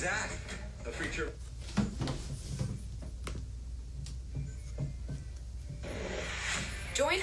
Zach, a preacher. Join.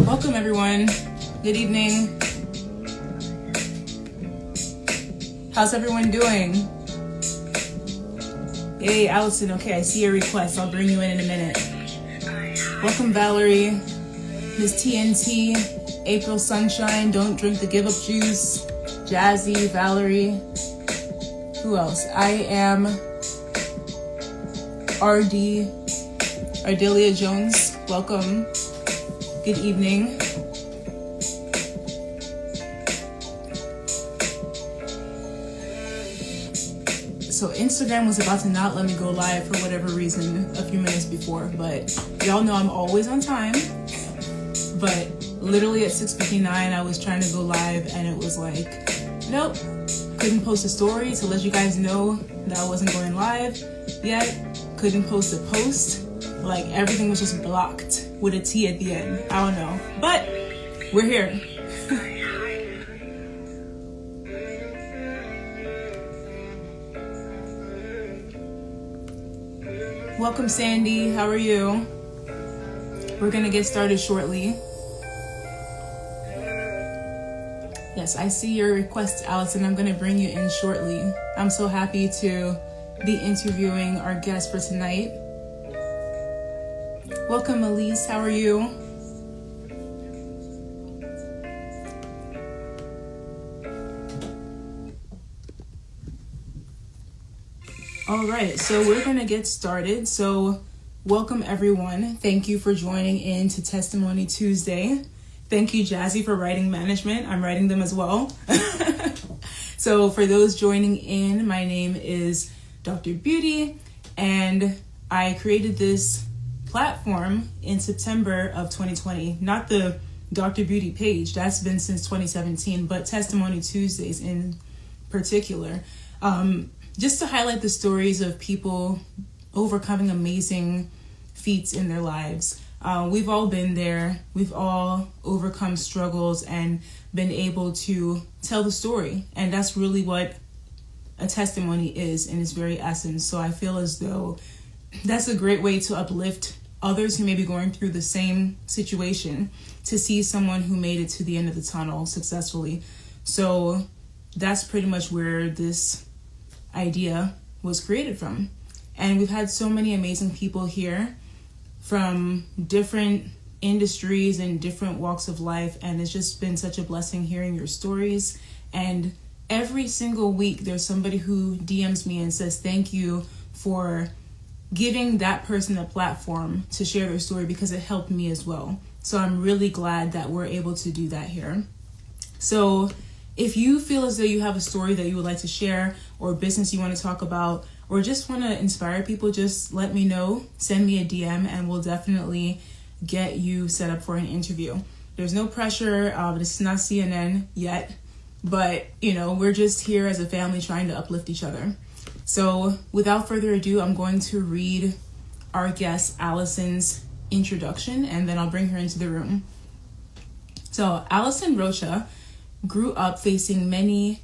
Welcome everyone. Good evening. How's everyone doing? Yay, Allison. Okay, I see your request. I'll bring you in a minute. Welcome Valerie, Miss TNT, April Sunshine, Don't Drink the Give Up Juice, Jazzy, Valerie. Who else? I am RD, Ardelia Jones. Welcome. Good evening. So Instagram was about to not let me go live for whatever reason a few minutes before, but y'all know I'm always on time. But literally at 6:59 I was trying to go live and it was like, nope, couldn't post a story to let you guys know that I wasn't going live yet. Couldn't post a post. Like everything was just blocked with a T at the end. I don't know, but we're here. Welcome Sandy, how are you? We're gonna get started shortly. Yes, I see your request, Allison. I'm gonna bring you in shortly. I'm so happy to be interviewing our guest for tonight. Welcome, Elise. How are you? All right, so we're going to get started. So welcome, everyone. Thank you for joining in to Testimony Tuesday. Thank you, Jazzy, for writing management. I'm writing them as well. So for those joining in, my name is Dr. Beauty, and I created this platform in September of 2020, not the Dr. Beauty page, that's been since 2017, but Testimony Tuesdays in particular, just to highlight the stories of people overcoming amazing feats in their lives. We've all been there, we've all overcome struggles and been able to tell the story, and that's really what a testimony is in its very essence. So I feel as though that's a great way to uplift others who may be going through the same situation, to see someone who made it to the end of the tunnel successfully. So that's pretty much where this idea was created from. And we've had so many amazing people here from different industries and different walks of life, and it's just been such a blessing hearing your stories. And every single week there's somebody who DMs me and says thank you for giving that person a platform to share their story, because it helped me as well. So I'm really glad that we're able to do that here. So if you feel as though you have a story that you would like to share, or business you want to talk about, or just want to inspire people, just let me know. Send me a DM and we'll definitely get you set up for an interview. There's no pressure. This is not CNN yet, but we're just here as a family trying to uplift each other. So without further ado, I'm going to read our guest Alison's introduction, and then I'll bring her into the room. So Alison Rocha grew up facing many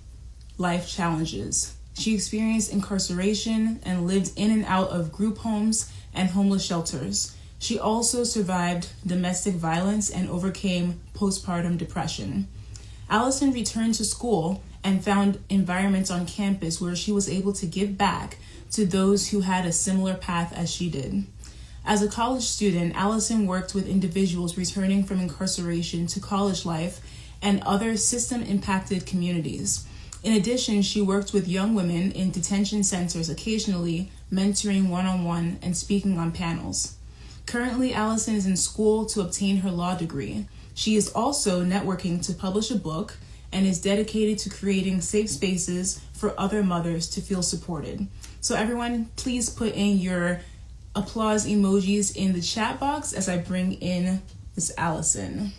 life challenges. She experienced incarceration and lived in and out of group homes and homeless shelters. She also survived domestic violence and overcame postpartum depression. Alison returned to school and found environments on campus where she was able to give back to those who had a similar path as she did. As a college student, Alison worked with individuals returning from incarceration to college life and other system-impacted communities. In addition, she worked with young women in detention centers occasionally, mentoring one-on-one and speaking on panels. Currently, Alison is in school to obtain her law degree. She is also networking to publish a book and is dedicated to creating safe spaces for other mothers to feel supported. So everyone, please put in your applause emojis in the chat box as I bring in Miss Alison.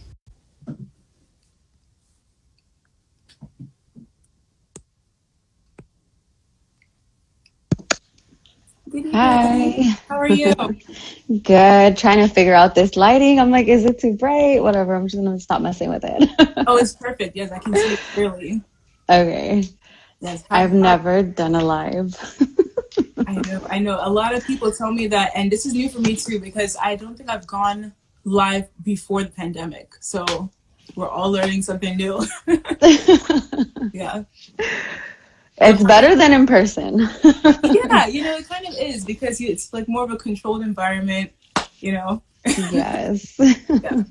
Hi. How are you? Good. Trying to figure out this lighting. I'm like, is it too bright? Whatever. I'm just going to stop messing with it. Oh, it's perfect. Yes, I can see it clearly. Okay. Yes. I've never done a live. I know. A lot of people tell me that, and this is new for me too, because I don't think I've gone live before the pandemic. So we're all learning something new. Yeah. It's better than in person. Yeah, it kind of is, because it's like more of a controlled environment, Yes. Yeah.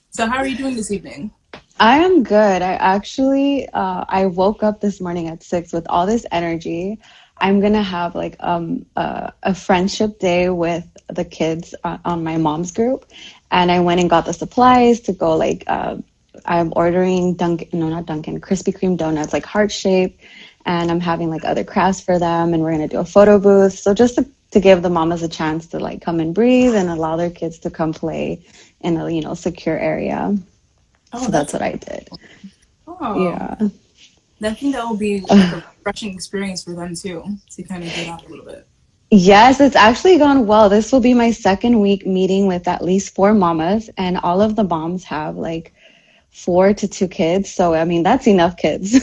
So how are you doing this evening? I am good. I actually, I woke up this morning at 6 with all this energy. I'm going to have like a friendship day with the kids on my mom's group. And I went and got the supplies to go I'm ordering Krispy Kreme donuts, like heart shape. And I'm having like other crafts for them, and we're going to do a photo booth. So just to give the mamas a chance to like come and breathe and allow their kids to come play in a, secure area. Oh, so that's what I did. Oh, yeah. I think that will be like a refreshing experience for them too, to kind of get out a little bit. Yes, it's actually gone well. This will be my second week meeting with at least 4 mamas, and all of the moms have like 4 to 2 kids. So, I mean, that's enough kids.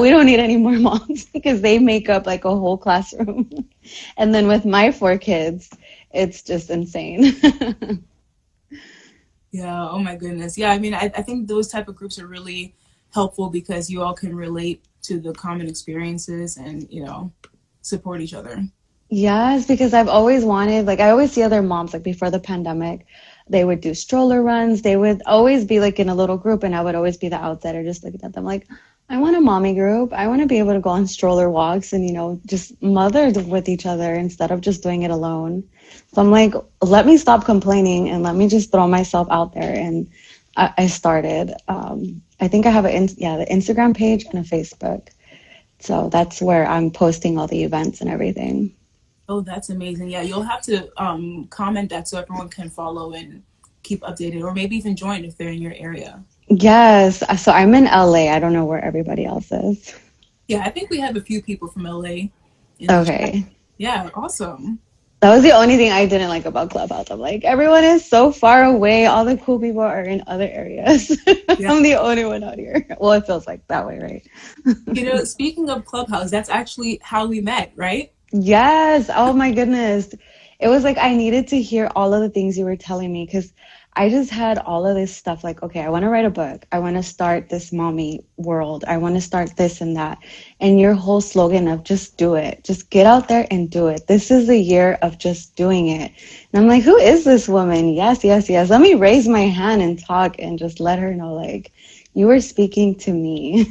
We don't need any more moms because they make up like a whole classroom. And then with my 4 kids, it's just insane. Yeah. Oh my goodness. Yeah. I mean, I think those type of groups are really helpful because you all can relate to the common experiences and, support each other. Yes, because I've always wanted, I always see other moms, before the pandemic, they would do stroller runs. They would always be in a little group, and I would always be the outsider just looking at them I want a mommy group. I want to be able to go on stroller walks and, just mother with each other instead of just doing it alone. So I'm like, let me stop complaining and let me just throw myself out there. And I started, I think I have the Instagram page and a Facebook. So that's where I'm posting all the events and everything. Oh, that's amazing. Yeah, you'll have to comment that so everyone can follow and keep updated, or maybe even join if they're in your area. Yes. So I'm in LA. I don't know where everybody else is. Yeah, I think we have a few people from LA. Okay. Yeah, awesome. That was the only thing I didn't like about Clubhouse. I'm like, everyone is so far away. All the cool people are in other areas. Yeah. I'm the only one out here. Well, it feels like that way, right? Speaking of Clubhouse, that's actually how we met, right? Yes. Oh my goodness. It was I needed to hear all of the things you were telling me, because I just had all of this stuff okay, I want to write a book. I want to start this mommy world. I want to start this and that. And your whole slogan of just do it. Just get out there and do it. This is the year of just doing it. And I'm like, who is this woman? Yes, yes, yes. Let me raise my hand and talk and just let her know, you were speaking to me.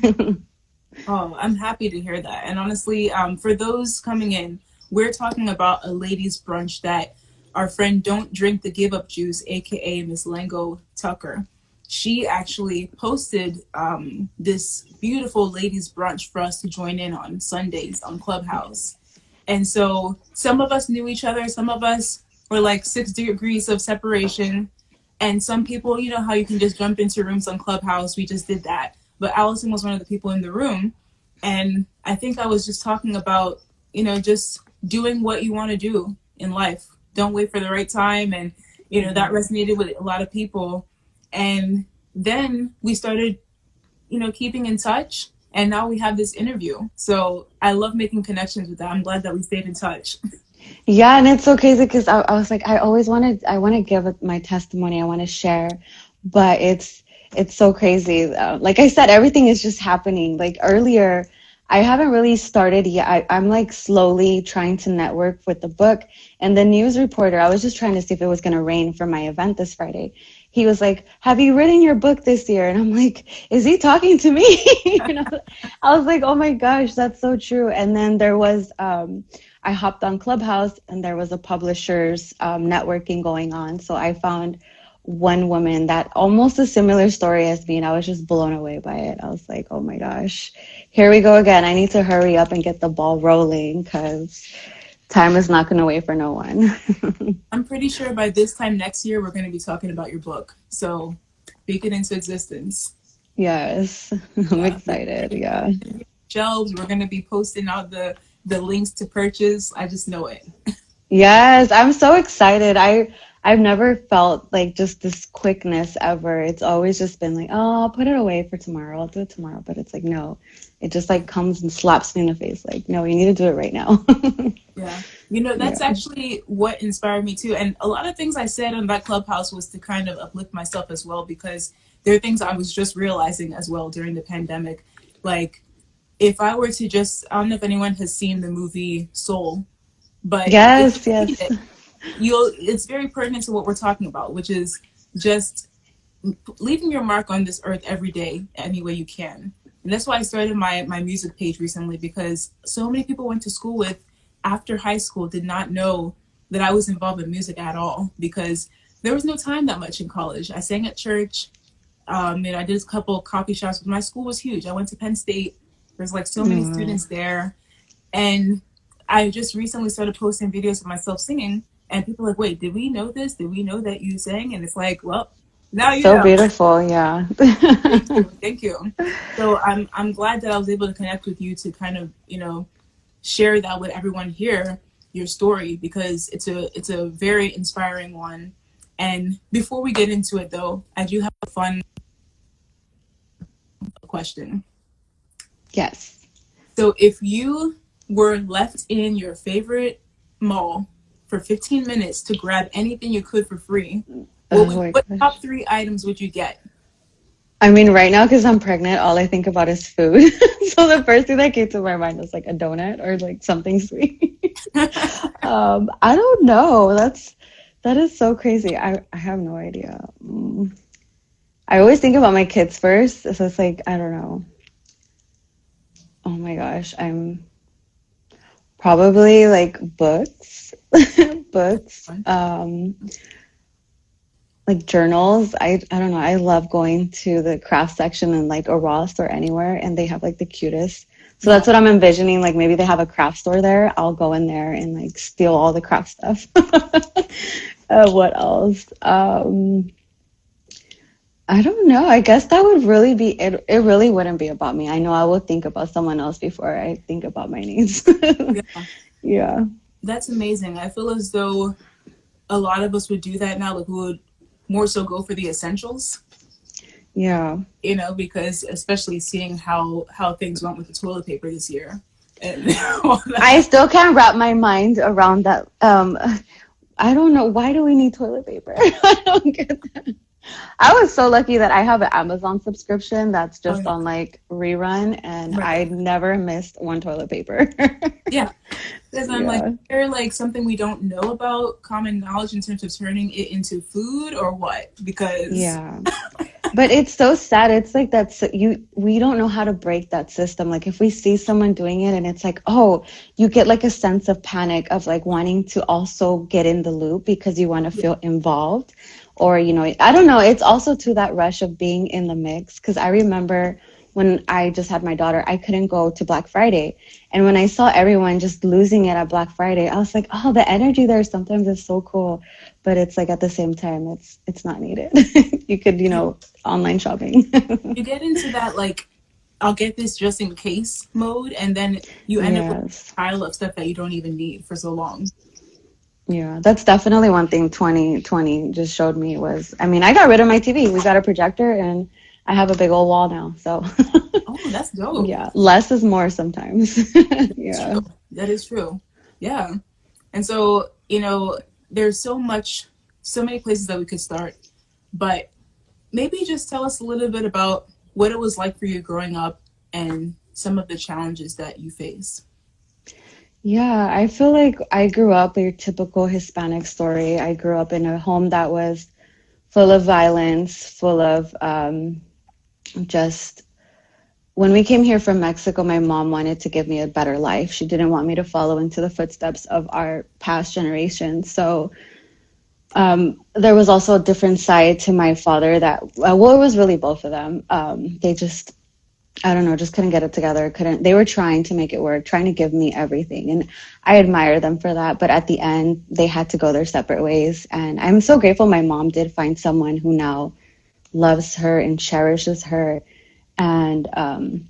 Oh, I'm happy to hear that. And honestly, for those coming in, we're talking about a ladies' brunch that our friend Don't Drink the Give Up Juice, aka Miss Lango Tucker, she actually posted this beautiful ladies' brunch for us to join in on Sundays on Clubhouse. And so some of us knew each other, some of us were like 6 degrees of separation. And some people, you know how you can just jump into rooms on Clubhouse. We just did that. But Allison was one of the people in the room. And I think I was just talking about, you know, just doing what you want to do in life. Don't wait for the right time. And, you know, that resonated with a lot of people. And then we started, you know, keeping in touch. And now we have this interview. So I love making connections with that. I'm glad that we stayed in touch. Yeah, and it's so crazy because I was like, I want to give my testimony. I want to share, but it's so crazy. Like I said, everything is just happening. Like earlier, I haven't really started yet. I'm like slowly trying to network with the book. And the news reporter, I was just trying to see if it was going to rain for my event this Friday. He was like, "Have you written your book this year?" And I'm like, "Is he talking to me?" You know, I was like, "Oh my gosh, that's so true." And then there was, I hopped on Clubhouse and there was a publisher's networking going on. So I found one woman that almost a similar story as me, and I was just blown away by it. I was like, "Oh my gosh, here we go again. I need to hurry up and get the ball rolling because time is not going to wait for no one." I'm pretty sure by this time next year, we're going to be talking about your book. So speak it into existence. Yes, I'm excited. Yeah. Shelves, we're going to be posting out the links to purchase. I just know it. Yes, I'm so excited. I've never felt like just this quickness ever. It's always just been like, "Oh, I'll put it away for tomorrow. I'll do it tomorrow." But it's like, no, it just like comes and slaps me in the face. Like, no, you need to do it right now. Yeah. You know, that's actually what inspired me too. And a lot of things I said on that Clubhouse was to kind of uplift myself as well, because there are things I was just realizing as well during the pandemic. Like, if I were to just, I don't know if anyone has seen the movie Soul, but Yes. it's very pertinent to what we're talking about, which is just leaving your mark on this earth every day any way you can. And that's why I started my music page recently, because so many people went to school with after high school did not know that I was involved in music at all, because there was no time that much in college. I sang at church, and I did a couple of coffee shops, but my school was huge. I went to Penn State. There's like so many students there. And I just recently started posting videos of myself singing, and people are like, "Wait, did we know this? Did we know that you sang?" And it's like, well, now you know. So beautiful, yeah. Thank you. So I'm glad that I was able to connect with you to kind of, you know, share that with everyone here, your story, because it's a very inspiring one. And before we get into it though, I do have a fun question. Yes. So if you were left in your favorite mall for 15 minutes to grab anything you could for free, what top 3 items would you get? I mean, right now, because I'm pregnant, all I think about is food. So the first thing that came to my mind was like a donut or like something sweet. I don't know. That is so crazy. I have no idea. I always think about my kids first. So it's like, I don't know. Oh my gosh. I'm probably like books. Books. Like journals. I don't know. I love going to the craft section in like a Ross or anywhere, and they have like the cutest. So that's what I'm envisioning. Like maybe they have a craft store there. I'll go in there and like steal all the craft stuff. What else? I don't know. I guess that would really be it. It really wouldn't be about me. I know I will think about someone else before I think about my needs. Yeah. That's amazing. I feel as though a lot of us would do that now. Like we would more so go for the essentials. Yeah. You know, because especially seeing how things went with the toilet paper this year. And I still can't wrap my mind around that. I don't know. Why do we need toilet paper? I don't get that. I was so lucky that I have an Amazon subscription that's just on like rerun, and I never missed one toilet paper. Yeah. Because I'm like, is there like something we don't know about common knowledge in terms of turning it into food or what? Because but it's so sad. It's like we don't know how to break that system. Like if we see someone doing it and it's like, oh, you get like a sense of panic of like wanting to also get in the loop because you want to feel involved. Or, you know, I don't know. It's also to that rush of being in the mix. Because I remember when I just had my daughter, I couldn't go to Black Friday. And when I saw everyone just losing it at Black Friday, I was like, oh, the energy there sometimes is so cool. But it's like at the same time, it's not needed. You could, online shopping. You get into that, like, I'll get this just in case mode, and then you end up with Yes. a pile of stuff that you don't even need for so long. Yeah, that's definitely one thing 2020 just showed me was, I mean, I got rid of my TV. We got a projector and I have a big old wall now. So Oh, that's dope. yeah, less is more sometimes. Yeah. True. That is true. Yeah. And so, there's so many places that we could start, but maybe just tell us a little bit about what it was like for you growing up and some of the challenges that you faced. Yeah, I feel like I grew up your typical Hispanic story. I grew up in a home that was full of violence, full of just when we came here from Mexico, my mom wanted to give me a better life. She didn't want me to follow into the footsteps of our past generations. So there was also a different side to my father that, well, it was really both of them. They just, I don't know, just couldn't get it together. They were trying to make it work, trying to give me everything. And I admire them for that. But at the end, they had to go their separate ways. And I'm so grateful my mom did find someone who now loves her and cherishes her. And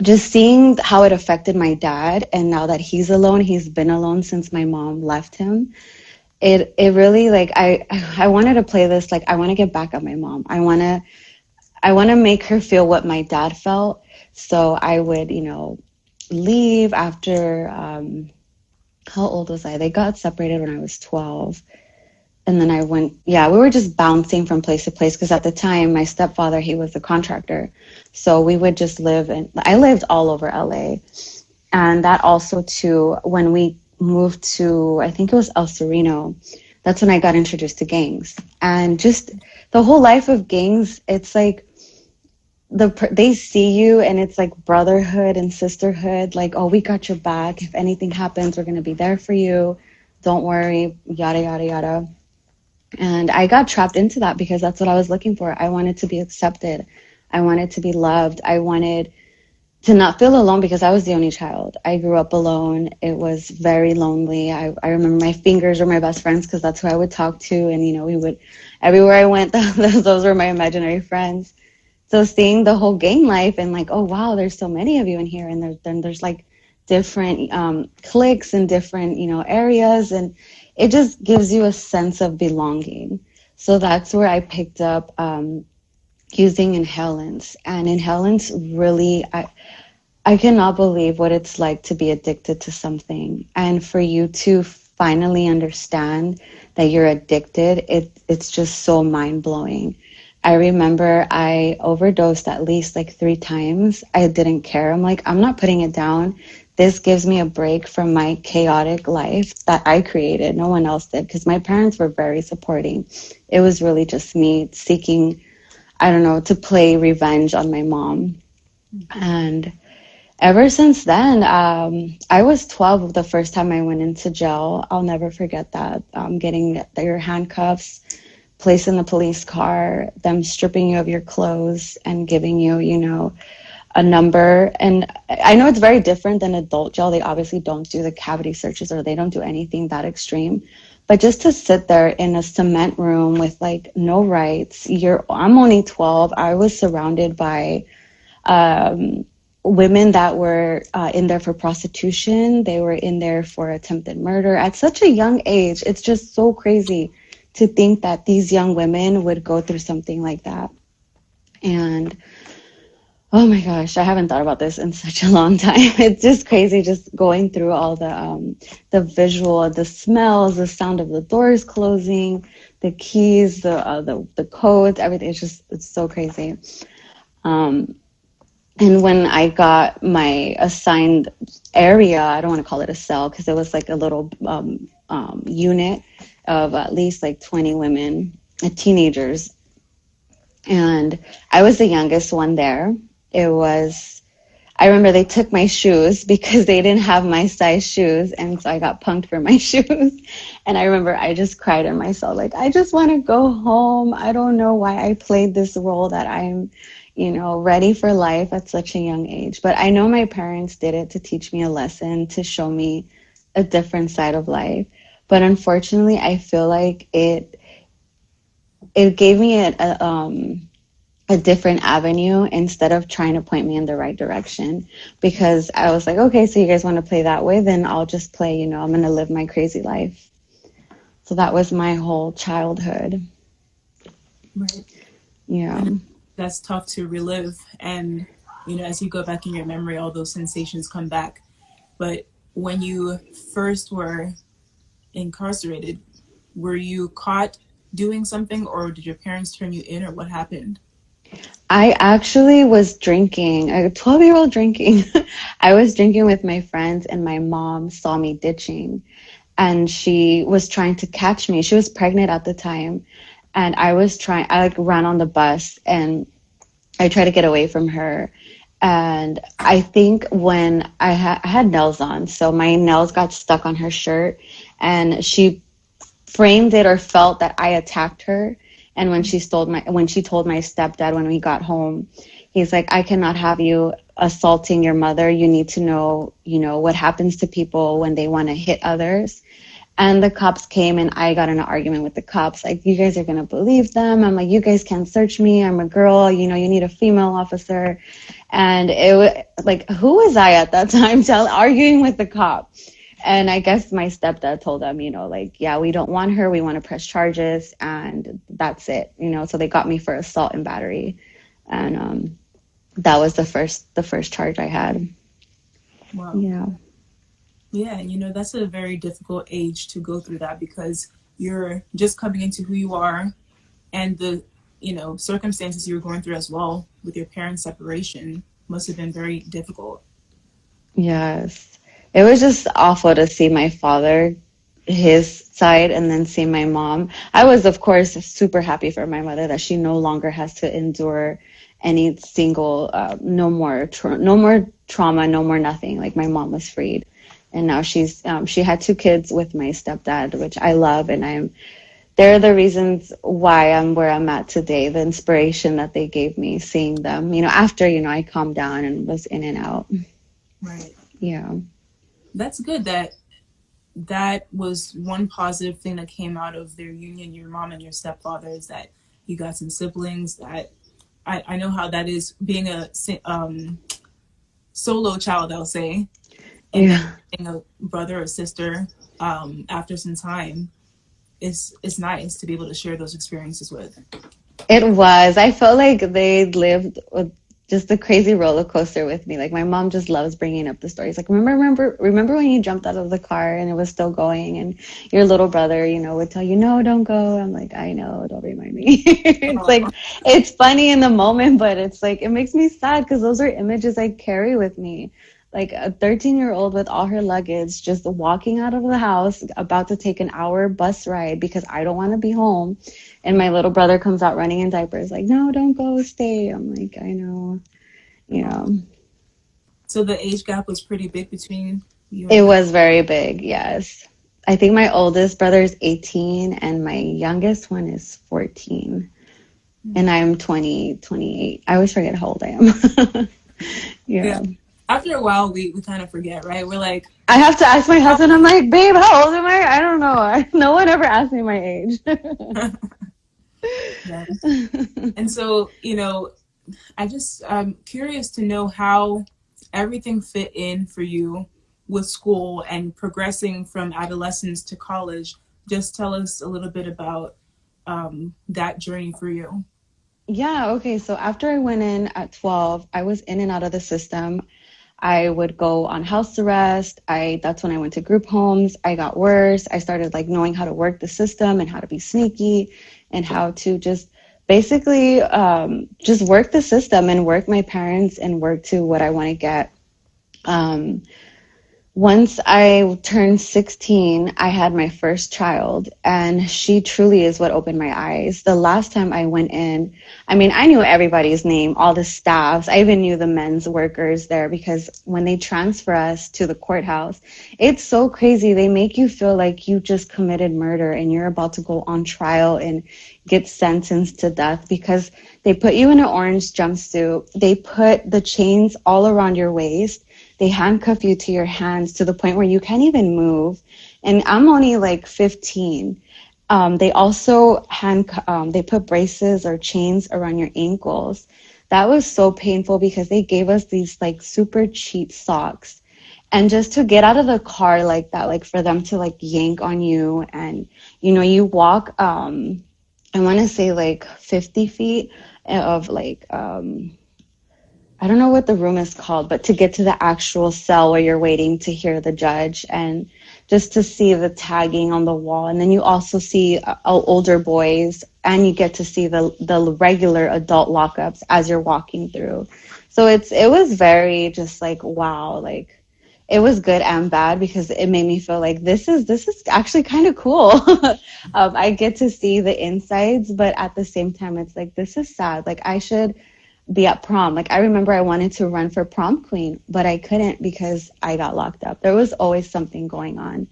just seeing how it affected my dad. And now that he's alone, he's been alone since my mom left him. It really, like, I wanted to play this, like, I want to get back at my mom. I want to make her feel what my dad felt. So I would, leave after, how old was I? They got separated when I was 12. And then we were just bouncing from place to place because at the time, my stepfather, he was a contractor. So we would just I lived all over LA. And that also too, when we moved to, I think it was El Sereno, that's when I got introduced to gangs. And just the whole life of gangs, it's like they see you and it's like brotherhood and sisterhood, like, oh, we got your back. If anything happens, we're going to be there for you. Don't worry, yada, yada, yada. And I got trapped into that because that's what I was looking for. I wanted to be accepted. I wanted to be loved. I wanted to not feel alone because I was the only child. I grew up alone. It was very lonely. I remember my fingers were my best friends because that's who I would talk to. And, we would, everywhere I went, those were my imaginary friends. So seeing the whole gang life and like, oh, wow, there's so many of you in here. And there's like different cliques and different, areas. And it just gives you a sense of belonging. So that's where I picked up using inhalants. And inhalants really, I cannot believe what it's like to be addicted to something. And for you to finally understand that you're addicted, it's just so mind-blowing. I remember I overdosed at least like 3 times. I didn't care. I'm like, I'm not putting it down. This gives me a break from my chaotic life that I created. No one else did because my parents were very supporting. It was really just me seeking, I don't know, to play revenge on my mom. And ever since then, I was 12 the first time I went into jail. I'll never forget that. Getting your handcuffs, placed in the police car, them stripping you of your clothes and giving you, a number. And I know it's very different than adult jail. They obviously don't do the cavity searches or they don't do anything that extreme. But just to sit there in a cement room with like no rights, I'm only 12. I was surrounded by women that were in there for prostitution. They were in there for attempted murder at such a young age. It's just so crazy to think that these young women would go through something like that. And oh my gosh, I haven't thought about this in such a long time. It's just crazy just going through all the visual, the smells, the sound of the doors closing, the keys, the codes, everything. It's so crazy. And when I got my assigned area, I don't want to call it a cell because it was like a little unit of at least like 20 women, teenagers. And I was the youngest one there. I remember they took my shoes because they didn't have my size shoes. And so I got punked for my shoes. And I remember I just cried in my cell, like, I just want to go home. I don't know why I played this role that I'm, ready for life at such a young age. But I know my parents did it to teach me a lesson, to show me a different side of life. But unfortunately, I feel like it gave me a different avenue instead of trying to point me in the right direction, because I was like, okay, so you guys want to play that way, then I'll just play, I'm going to live my crazy life. So that was my whole childhood. Right. Yeah. And that's tough to relive. And, as you go back in your memory, all those sensations come back. But when you first were incarcerated, were you caught doing something, or did your parents turn you in, or what happened? I actually was drinking, a 12-year-old drinking. I was drinking with my friends, and my mom saw me ditching, and she was trying to catch me. She was pregnant at the time, and I ran on the bus, and I tried to get away from her. And I think when I had nails on, so my nails got stuck on her shirt, and she framed it or felt that I attacked her. And when she told my stepdad when we got home, he's like, I cannot have you assaulting your mother. You need to know, what happens to people when they want to hit others. And the cops came, and I got in an argument with the cops. Like, you guys are going to believe them. I'm like, you guys can't search me. I'm a girl. You need a female officer. And it was like, who was I at that time arguing with the cop? And I guess my stepdad told them, yeah, we don't want her. We want to press charges, and that's it. So they got me for assault and battery. And that was the first charge I had. Wow. Yeah. Yeah, and that's a very difficult age to go through that, because you're just coming into who you are, and the circumstances you were going through as well with your parents' separation must have been very difficult. Yes. It was just awful to see my father, his side, and then see my mom. I was, of course, super happy for my mother that she no longer has to endure any single, no more trauma, no more nothing. Like, my mom was freed. And now she had 2 kids with my stepdad, which I love. And they're the reasons why I'm where I'm at today, the inspiration that they gave me, seeing them, after, I calmed down and was in and out. Right. Yeah. That's good that was one positive thing that came out of their union, your mom and your stepfather, is that you got some siblings. That I know how that is, being a solo child, I'll say, and then being a brother or sister after some time is nice to be able to share those experiences with. It was. I felt like they lived with just a crazy roller coaster with me. Like, my mom just loves bringing up the stories. Like, remember when you jumped out of the car and it was still going, and your little brother, would tell you, no, don't go. I'm like, I know, don't remind me. It's like, it's funny in the moment, but it's like, it makes me sad, because those are images I carry with me. Like, a 13-year-old with all her luggage, just walking out of the house, about to take an hour bus ride because I don't want to be home. And my little brother comes out running in diapers, like, no, don't go, stay. I'm like, I know, So the age gap was pretty big between you? It was very big, yes. I think my oldest brother is 18 and my youngest one is 14. And I'm 28. I always forget how old I am. Yeah. After a while, we kind of forget, right? We're like, I have to ask my husband, I'm like, babe, how old am I? I don't know. No one ever asked me my age. Yeah. And so, I'm curious to know how everything fit in for you with school and progressing from adolescence to college. Just tell us a little bit about that journey for you. Yeah, okay. So after I went in at 12, I was in and out of the system. I would go on house arrest. That's when I went to group homes. I got worse. I started knowing how to work the system and how to be sneaky and how to just basically just work the system and work my parents and work to what I want to get. Once I turned 16, I had my first child, and she truly is what opened my eyes. The last time I went in, I mean, I knew everybody's name, all the staffs. I even knew the men's workers there because when they transfer us to the courthouse, it's so crazy. They make you feel like you just committed murder and you're about to go on trial and get sentenced to death because they put you in an orange jumpsuit. They put the chains all around your waist. They handcuff you to your hands to the point where you can't even move. And I'm only like 15. They also they put braces or chains around your ankles. That was so painful because they gave us these like super cheap socks. And just to get out of the car like that, like for them to like yank on you and, you know, you walk, I want to say like 50 feet of like, I don't know what the room is called, but to get to the actual cell where you're waiting to hear the judge and just to see the tagging on the wall. And then you also see older boys and you get to see the regular adult lockups as you're walking through. So it was very just like, wow, like it was good and bad because it made me feel like this is actually kind of cool. I get to see the insides, but at the same time, it's like, this is sad. Like I should be at prom. Like I remember I wanted to run for prom queen, but I couldn't because I got locked up. There was always something going on.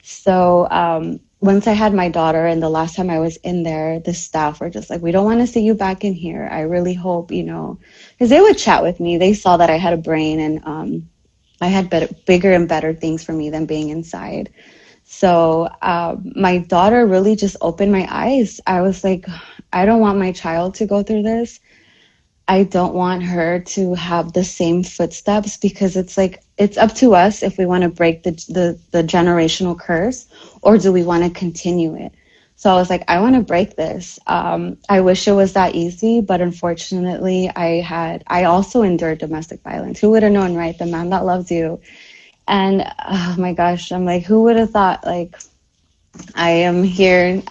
So once I had my daughter and the last time I was in there, the staff were just like, we don't want to see you back in here. I really hope, you know, because they would chat with me. They saw that I had a brain and I had bigger and better things for me than being inside. So my daughter really just opened my eyes. I was like, I don't want my child to go through this. I don't want her to have the same footsteps because it's like, it's up to us if we want to break the generational curse or do we want to continue it? So I was like, I want to break this. I wish it was that easy, but unfortunately I also endured domestic violence. Who would have known, right? The man that loves you. And oh my gosh, I'm like, who would have thought like, I am here.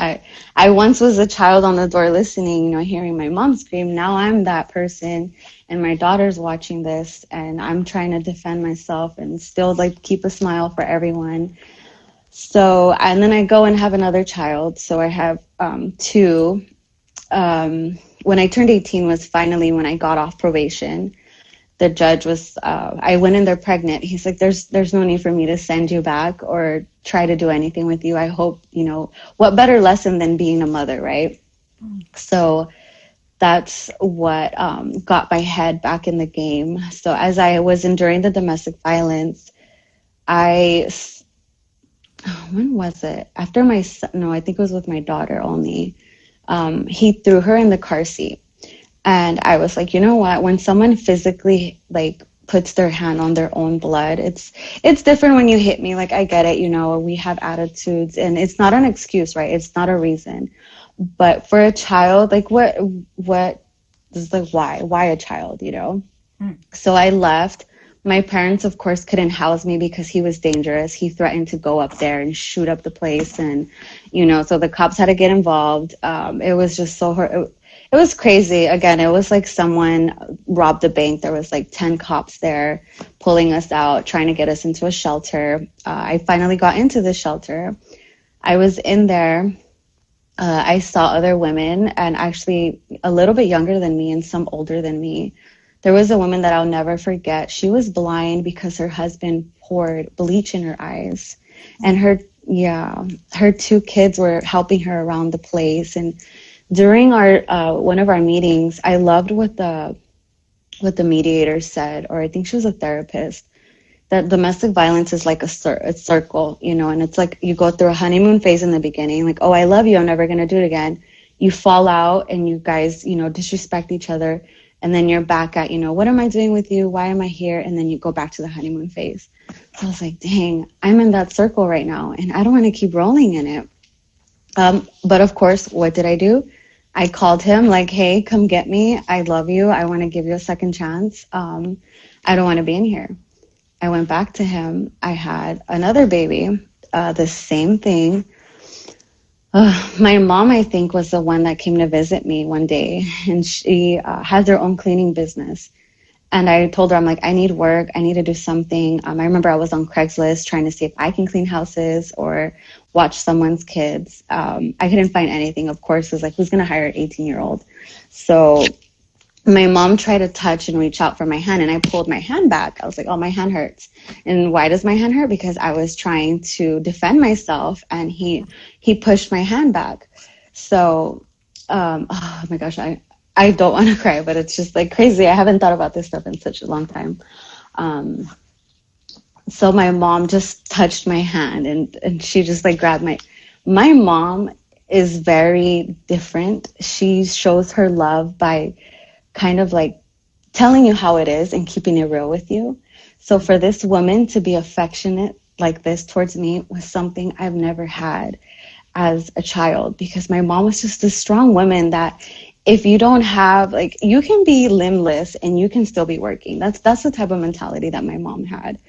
I once was a child on the door listening, you know, hearing my mom scream. Now I'm that person and my daughter's watching this and I'm trying to defend myself and still like keep a smile for everyone. So, and then I go and have another child. So I have two. When I turned 18 was finally when I got off probation. The judge was, I went in there pregnant. He's like, there's no need for me to send you back or try to do anything with you. I hope, you know, what better lesson than being a mother, right? So that's what got my head back in the game. So as I was enduring the domestic violence, when was it? After my son, no, I think it was with my daughter only. He threw her in the car seat. And I was like, you know what? When someone physically like puts their hand on their own blood, it's different when you hit me. Like, I get it, you know, we have attitudes and it's not an excuse, right? It's not a reason. But for a child, like what is like, why a child, you know? So I left. My parents, of course, couldn't house me because he was dangerous. He threatened to go up there and shoot up the place. And, you know, so the cops had to get involved. It was just so it was crazy. Again, it was like someone robbed a bank. There was like 10 cops there pulling us out, trying to get us into a shelter. I finally got into the shelter. I was in there. I saw other women and actually a little bit younger than me and some older than me. There was a woman that I'll never forget. She was blind because her husband poured bleach in her eyes. And her two kids were helping her around the place. And during our one of our meetings, I loved what the mediator said, or I think she was a therapist, that domestic violence is like a circle, you know, and it's like you go through a honeymoon phase in the beginning, like, oh, I love you, I'm never going to do it again. You fall out and you guys, you know, disrespect each other. And then you're back at, you know, what am I doing with you? Why am I here? And then you go back to the honeymoon phase. So I was like, dang, I'm in that circle right now and I don't want to keep rolling in it. But of course, what did I do? I called him like, hey, come get me. I love you. I want to give you a second chance. I don't want to be in here. I went back to him. I had another baby, the same thing. My mom, I think, was the one that came to visit me one day, and she has her own cleaning business. And I told her, I'm like, I need work. I need to do something. I remember I was on Craigslist trying to see if I can clean houses or watch someone's kids. I couldn't find anything, of course. It was like, who's going to hire an 18-year-old? So my mom tried to touch and reach out for my hand, and I pulled my hand back. I was like, oh, my hand hurts. And why does my hand hurt? Because I was trying to defend myself, and he pushed my hand back. So, oh my gosh, I don't want to cry, but it's just like crazy. I haven't thought about this stuff in such a long time. So my mom just touched my hand, and she just like grabbed my mom is very different. She shows her love by kind of like telling you how it is and keeping it real with you. So for this woman to be affectionate like this towards me was something I've never had as a child, because my mom was just a strong woman that if you don't have, like, you can be limbless and you can still be working. That's the type of mentality that my mom had.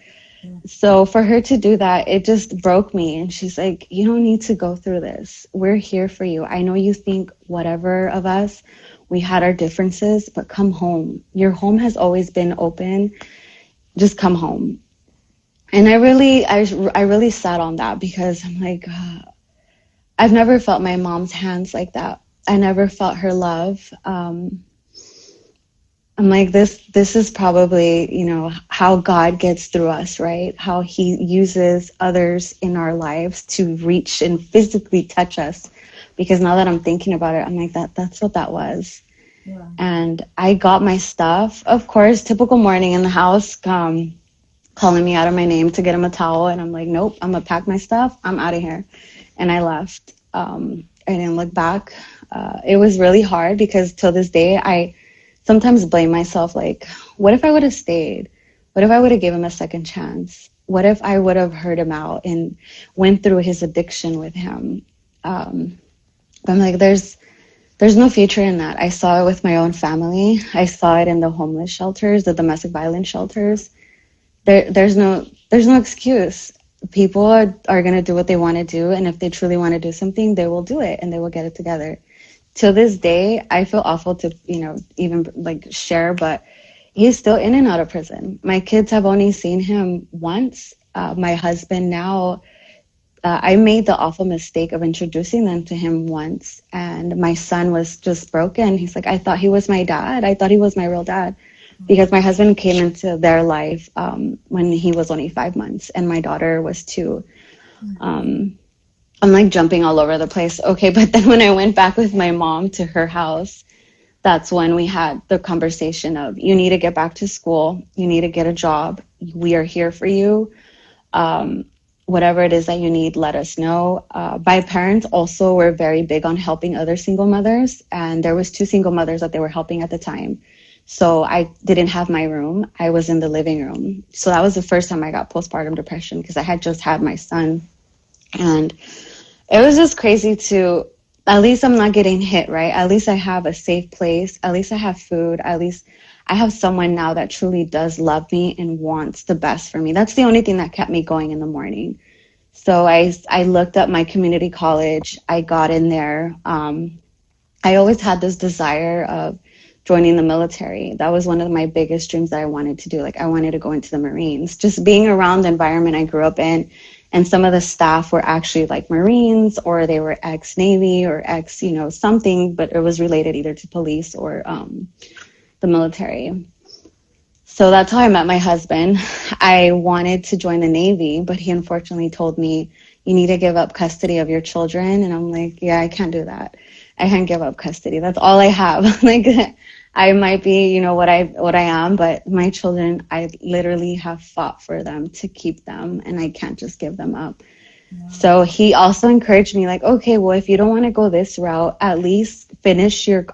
So for her to do that, it just broke me. And she's like, you don't need to go through this. We're here for you. I know you think whatever of us, we had our differences, but come home. Your home has always been open. Just come home. And I really sat on that, because I'm like, I've never felt my mom's hands like that. I never felt her love. I'm like, this is probably, how God gets through us, right? How he uses others in our lives to reach and physically touch us. Because now that I'm thinking about it, I'm like, that's what that was. Yeah. And I got my stuff. Of course, typical morning in the house, calling me out of my name to get him a towel. And I'm like, nope, I'm going to pack my stuff. I'm out of here. And I left. I didn't look back. It was really hard, because till this day, I sometimes blame myself, like, what if I would have stayed? What if I would have given him a second chance? What if I would have heard him out and went through his addiction with him? I'm like, there's no future in that. I saw it with my own family. I saw it in the homeless shelters, the domestic violence shelters. There's no excuse. People are going to do what they want to do. And if they truly want to do something, they will do it and they will get it together. To this day, I feel awful to, even like share, but he's still in and out of prison. My kids have only seen him once. My husband now, I made the awful mistake of introducing them to him once, and my son was just broken. He's like, I thought he was my dad. I thought he was my real dad, because my husband came into their life when he was only 5 months, and my daughter was 2. I'm like jumping all over the place. Okay, but then when I went back with my mom to her house, that's when we had the conversation of, you need to get back to school. You need to get a job. We are here for you. Whatever it is that you need, let us know. My parents also were very big on helping other single mothers. And there was 2 single mothers that they were helping at the time. So I didn't have my room. I was in the living room. So that was the first time I got postpartum depression, because I had just had my son. And it was just crazy to, at least I'm not getting hit, right? At least I have a safe place. At least I have food. At least I have someone now that truly does love me and wants the best for me. That's the only thing that kept me going in the morning. So I looked up my community college. I got in there. I always had this desire of joining the military. That was one of my biggest dreams that I wanted to do. Like, I wanted to go into the Marines. Just being around the environment I grew up in, and some of the staff were actually like Marines, or they were ex-Navy or ex, something, but it was related either to police or the military. So that's how I met my husband. I wanted to join the Navy, but he unfortunately told me, you need to give up custody of your children. And I'm like, yeah, I can't do that. I can't give up custody. That's all I have. Like, I might be, what I am, but my children, I literally have fought for them to keep them, and I can't just give them up. Yeah. So he also encouraged me, like, okay, well, if you don't want to go this route, at least finish your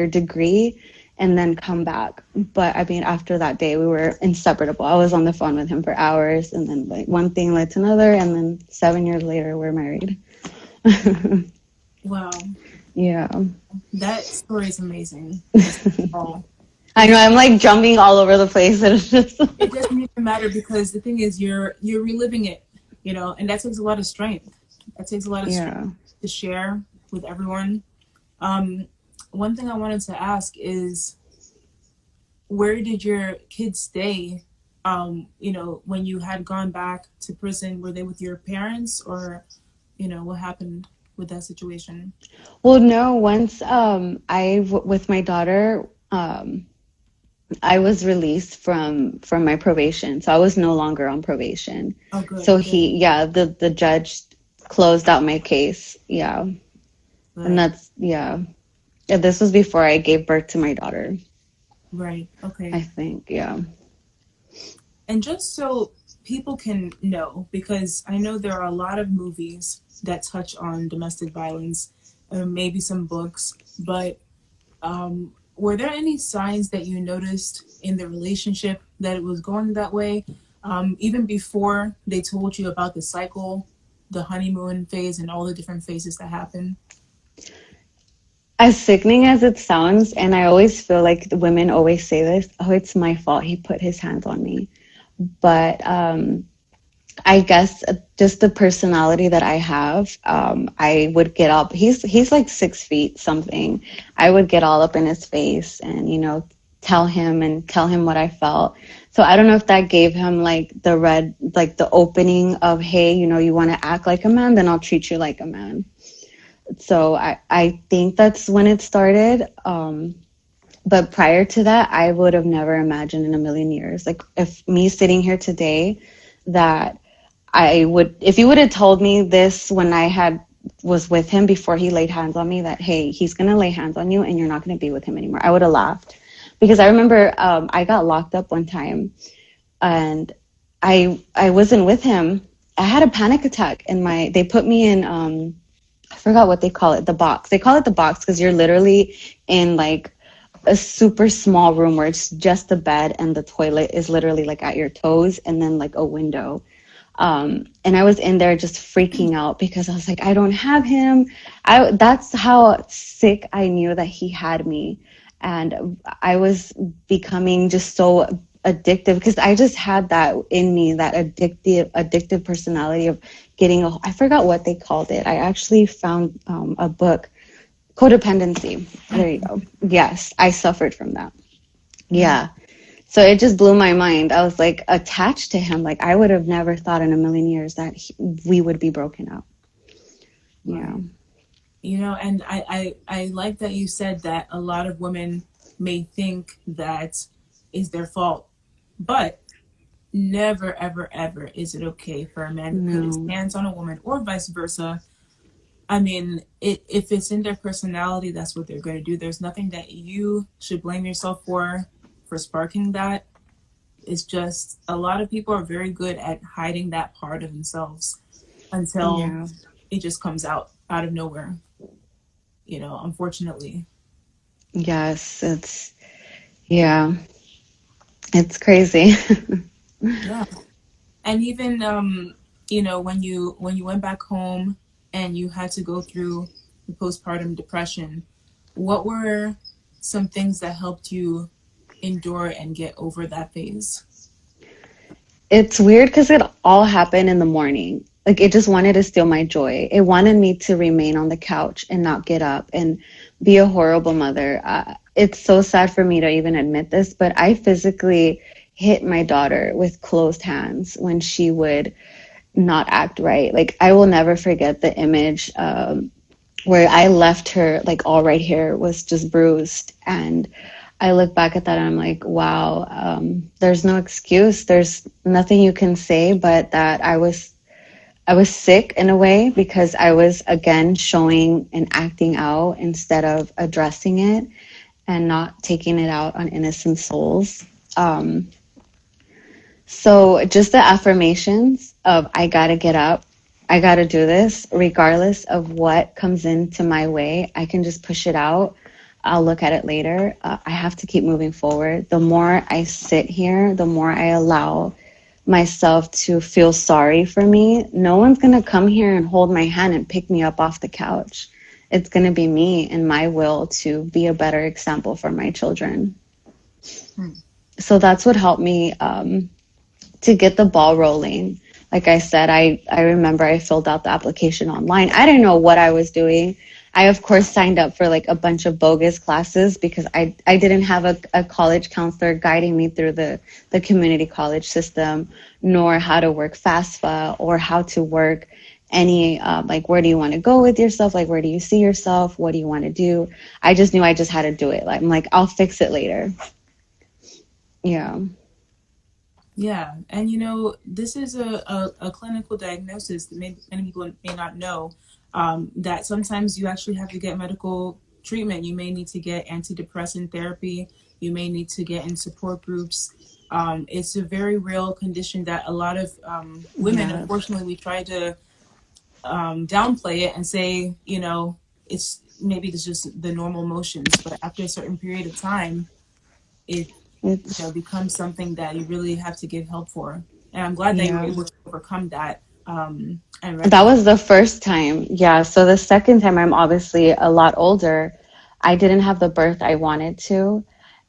degree and then come back. But I mean, after that day, we were inseparable. I was on the phone with him for hours, and then like one thing led to another, and then 7 years later, we're married. Wow. Yeah. That story is amazing. I know, I'm like jumping all over the place. It doesn't even matter, because the thing is, you're reliving it, and that takes a lot of strength. That takes a lot of strength to share with everyone. One thing I wanted to ask is, where did your kids stay? When you had gone back to prison, were they with your parents, or what happened with that situation? Well, no, once with my daughter, I was released from my probation, so I was no longer on probation. Oh, good, So good, the judge closed out my case. Yeah, and good. that's yeah. Yeah, this was before I gave birth to my daughter, Right. I Okay. think. Yeah. And just so people can know, because I know there are a lot of movies that touch on domestic violence, maybe some books, but were there any signs that you noticed in the relationship that it was going that way, even before they told you about the cycle, the honeymoon phase, and all the different phases that happen? As sickening as it sounds, and I always feel like the women always say this, oh, it's my fault. He put his hands on me. But I guess just the personality that I have, I would get up. He's like 6 feet something. I would get all up in his face and tell him what I felt. So I don't know if that gave him like the opening of, hey, you want to act like a man, then I'll treat you like a man. So I think that's when it started. But prior to that, I would have never imagined in a million years, like if me sitting here today, that if you would have told me this when was with him before he laid hands on me, that, hey, he's going to lay hands on you and you're not going to be with him anymore, I would have laughed. Because I remember I got locked up one time and I wasn't with him. I had a panic attack they put me in, I forgot what they call it, the box. They call it the box because you're literally in like a super small room where it's just the bed and the toilet is literally like at your toes and then like a window. And I was in there just freaking out because I was like, I don't have him. That's how sick I knew that he had me. And I was becoming just so addictive because I just had that in me, that addictive personality of I forgot what they called it. I actually found a book, Codependency. There you go. Yes, I suffered from that. Mm. Yeah. So it just blew my mind. I was like attached to him. Like I would have never thought in a million years that we would be broken up. Yeah. Right. And I like that you said that a lot of women may think that is their fault, but never, ever, ever is it okay for a man to put his No. hands on a woman or vice versa. I mean, if it's in their personality, that's what they're going to do. There's nothing that you should blame yourself for sparking that. It's just a lot of people are very good at hiding that part of themselves until Yeah. it just comes out of nowhere, unfortunately. Yes. Yeah. It's crazy. Yeah. And even when you went back home and you had to go through the postpartum depression, what were some things that helped you endure and get over that phase? It's weird because it all happened in the morning. Like it just wanted to steal my joy. It wanted me to remain on the couch and not get up and be a horrible mother. It's so sad for me to even admit this, but I physically hit my daughter with closed hands when she would not act right. Like I will never forget the image where I left her, like all right here was just bruised, and I look back at that and I'm like, wow, there's no excuse. There's nothing you can say but that I was sick in a way because I was again showing and acting out instead of addressing it and not taking it out on innocent souls. Um, so just the affirmations of I gotta get up, I gotta do this, regardless of what comes into my way. I can just push it out. I'll look at it later. I have to keep moving forward. The more I sit here, the more I allow myself to feel sorry for me. No one's going to come here and hold my hand and pick me up off the couch. It's going to be me and my will to be a better example for my children. Hmm. So that's what helped me to get the ball rolling. Like I said, I remember I filled out the application online. I didn't know what I was doing. I of course signed up for like a bunch of bogus classes because I didn't have a college counselor guiding me through the community college system, nor how to work FAFSA or how to work any like where do you want to go with yourself, like where do you see yourself, what do you want to do. I just knew I just had to do it. Like I'm like, I'll fix it later. Yeah. Yeah, and you know, this is a clinical diagnosis that many people may not know, that sometimes you actually have to get medical treatment. You may need to get antidepressant therapy. You may need to get in support groups. It's a very real condition that a lot of women, Yeah. unfortunately, we try to downplay it and say, you know, it's just the normal motions. But after a certain period of time, it It's becomes something that you really have to give help for. And I'm glad that you were yeah. able to overcome that, and That recognize. was the first time. Yeah. So the second time, I'm obviously a lot older. I didn't have the birth I wanted to.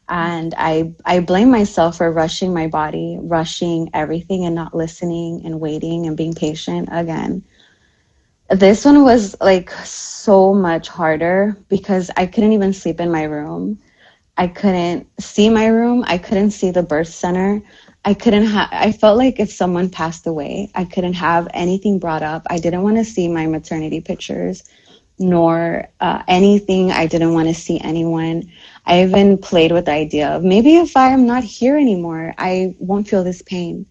And I blame myself for rushing my body, rushing everything and not listening and waiting and being patient again. This one was like so much harder because I couldn't even sleep in my room. I couldn't see my room. I couldn't see the birth center. I felt like if someone passed away, I couldn't have anything brought up. I didn't want to see my maternity pictures, nor anything. I didn't want to see anyone. I even played with the idea of maybe if I'm not here anymore, I won't feel this pain,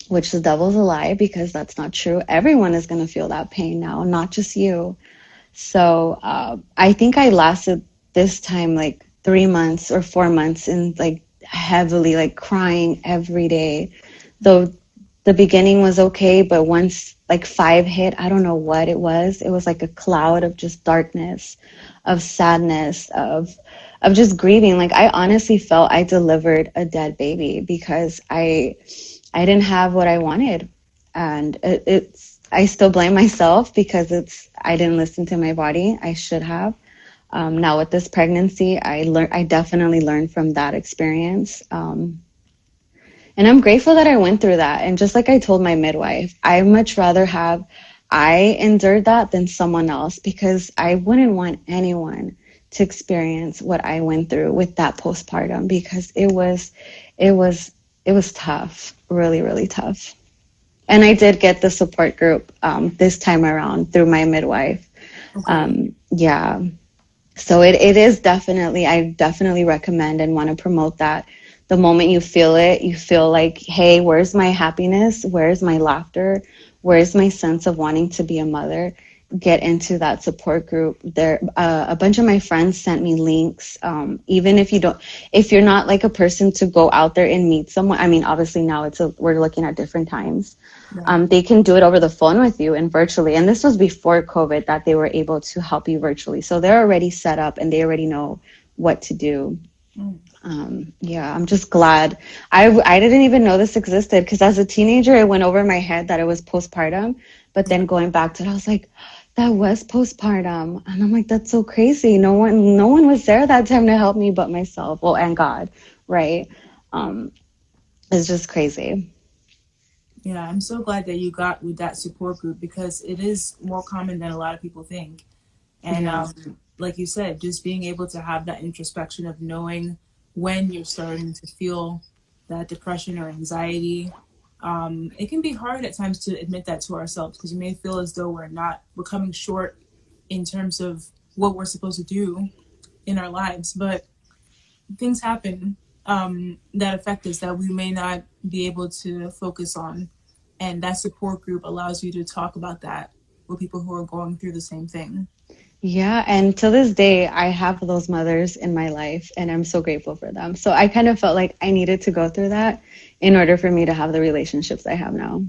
which the devil's a lie because that's not true. Everyone is going to feel that pain now, not just you. So I think I lasted this time like 3 months or 4 months and like heavily like crying every day. Though the beginning was okay, but once like five hit, I don't know what it was. It was like a cloud of just darkness, of sadness, of just grieving. Like I honestly felt I delivered a dead baby because I didn't have what I wanted, and it's I still blame myself because I didn't listen to my body. I should have. Now with this pregnancy, I definitely learned from that experience. And I'm grateful that I went through that. And just like I told my midwife, I much rather have I endured that than someone else because I wouldn't want anyone to experience what I went through with that postpartum because it was it was tough, really, really tough. And I did get the support group this time around through my midwife. Okay. Yeah. So it is definitely, I definitely recommend and want to promote that. The moment you feel it, you feel like, hey, where's my happiness? Where's my laughter? Where's my sense of wanting to be a mother? Get into that support group. There, a bunch of my friends sent me links. Even if you're not like a person to go out there and meet someone. I mean, obviously now we're looking at different times. Right. They can do it over the phone with you and virtually. And this was before COVID that they were able to help you virtually. So they're already set up and they already know what to do. Mm. Yeah, I'm just glad. I didn't even know this existed because as a teenager, it went over my head that it was postpartum. But then going back to it, I was like, that was postpartum. And I'm like, that's so crazy. No one was there that time to help me but myself. Well, and God, right? It's just crazy. Yeah, I'm so glad that you got with that support group because it is more common than a lot of people think. And Yeah. like you said, just being able to have that introspection of knowing when you're starting to feel that depression or anxiety. It can be hard at times to admit that to ourselves because we may feel as though we're coming short in terms of what we're supposed to do in our lives. But things happen that affect us that we may not be able to focus on. And that support group allows you to talk about that with people who are going through the same thing. Yeah, and to this day, I have those mothers in my life, and I'm so grateful for them. So I kind of felt like I needed to go through that in order for me to have the relationships I have now.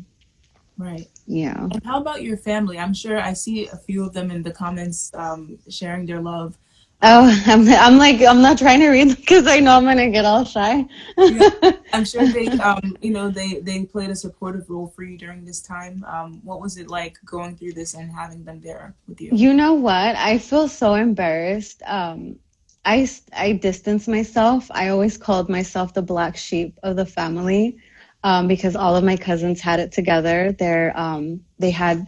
Right. Yeah. And how about your family? I'm sure I see a few of them in the comments sharing their love. Um, Oh, I'm like, I'm not trying to read because I know I'm gonna get all shy. yeah, I'm sure they played a supportive role for you during this time. What was it like going through this and having them there with you? You know what? I feel so embarrassed. I distance myself. I always called myself the black sheep of the family. because all of my cousins had it together. They had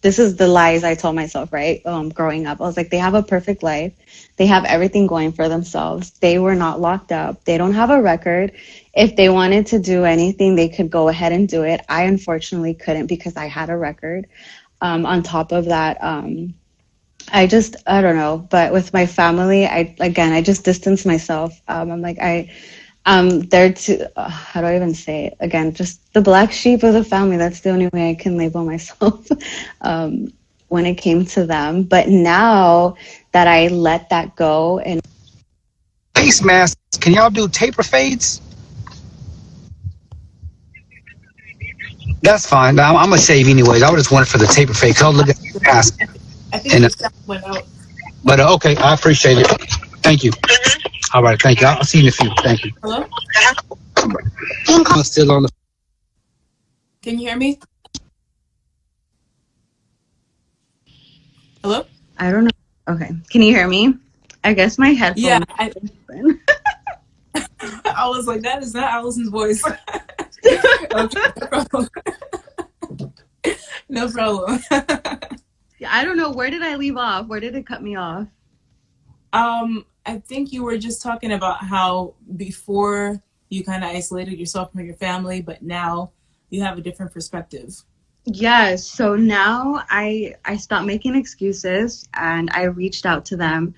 this is the lies I told myself, right? Growing up, I was like, they have a perfect life. They have everything going for themselves. They were not locked up. They don't have a record. If they wanted to do anything, they could go ahead and do it. I unfortunately couldn't because I had a record. On top of that, I don't know. But with my family, I just distanced myself. I'm like, they're how do I even say it? Again, just the black sheep of the family. That's the only way I can label myself when it came to them. But now that I let that go and face masks, can y'all do taper fades? That's fine. I'm gonna save anyways. I just wanted for the taper fade. Cause I'll look at the mask. I think the sound went out. But okay, I appreciate it. Thank you. All right, thank you. I'll see you in a few. Thank you. Hello? I'm still on the. Can you hear me? Hello? I don't know. Okay, can you hear me? I guess my headphones. Yeah. I was like, that is not Allison's voice. Okay, no problem. No problem. I don't know. Where did I leave off? Where did it cut me off? I think you were just talking about how before you kind of isolated yourself from your family, but now you have a different perspective. Yes. So now I stopped making excuses and I reached out to them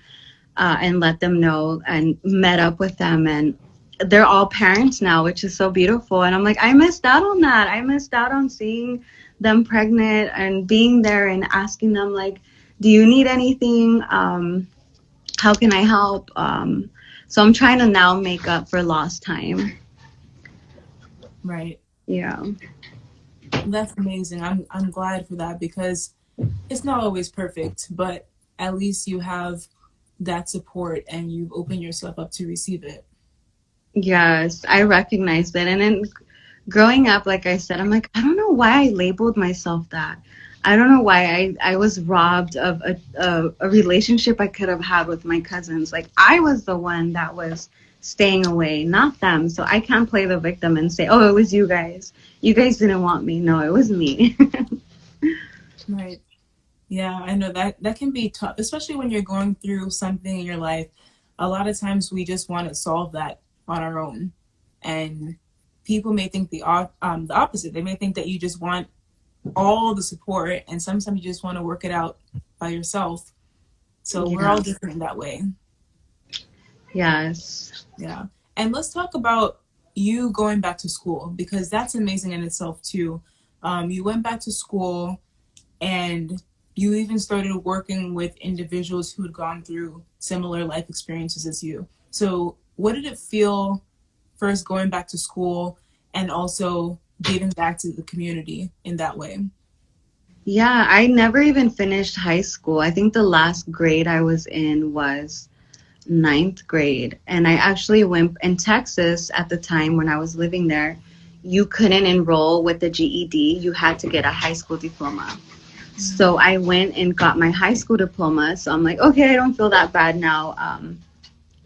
and let them know and met up with them, and they're all parents now, which is so beautiful. And I'm like, I missed out on that. I missed out on seeing them pregnant and being there and asking them, like, do you need anything? How can I help? So I'm trying to now make up for lost time. Right. Yeah. That's amazing. I'm glad for that, because it's not always perfect, but at least you have that support and you've opened yourself up to receive it. Yes, I recognize that. And then growing up, like I said, I'm like, I don't know why I labeled myself that. I don't know why I was robbed of a relationship I could have had with my cousins. Like, I was the one that was staying away, not them. So I can't play the victim and say, oh, it was you guys. You guys didn't want me. No, it was me. Right. Yeah, I know that can be tough, especially when you're going through something in your life. A lot of times we just want to solve that on our own. And people may think the opposite. They may think that you just want all the support, and sometimes you just want to work it out by yourself. So we're all different in that way. Yes. Yeah. And let's talk about you going back to school, because that's amazing in itself too. You went back to school and you even started working with individuals who had gone through similar life experiences as you. So what did it feel first going back to school and also giving back to the community in that way? Yeah, I never even finished high school. I think the last grade I was in was 9th grade. And I actually went in Texas at the time when I was living there. You couldn't enroll with the GED. You had to get a high school diploma. So I went and got my high school diploma. So I'm like, okay, I don't feel that bad now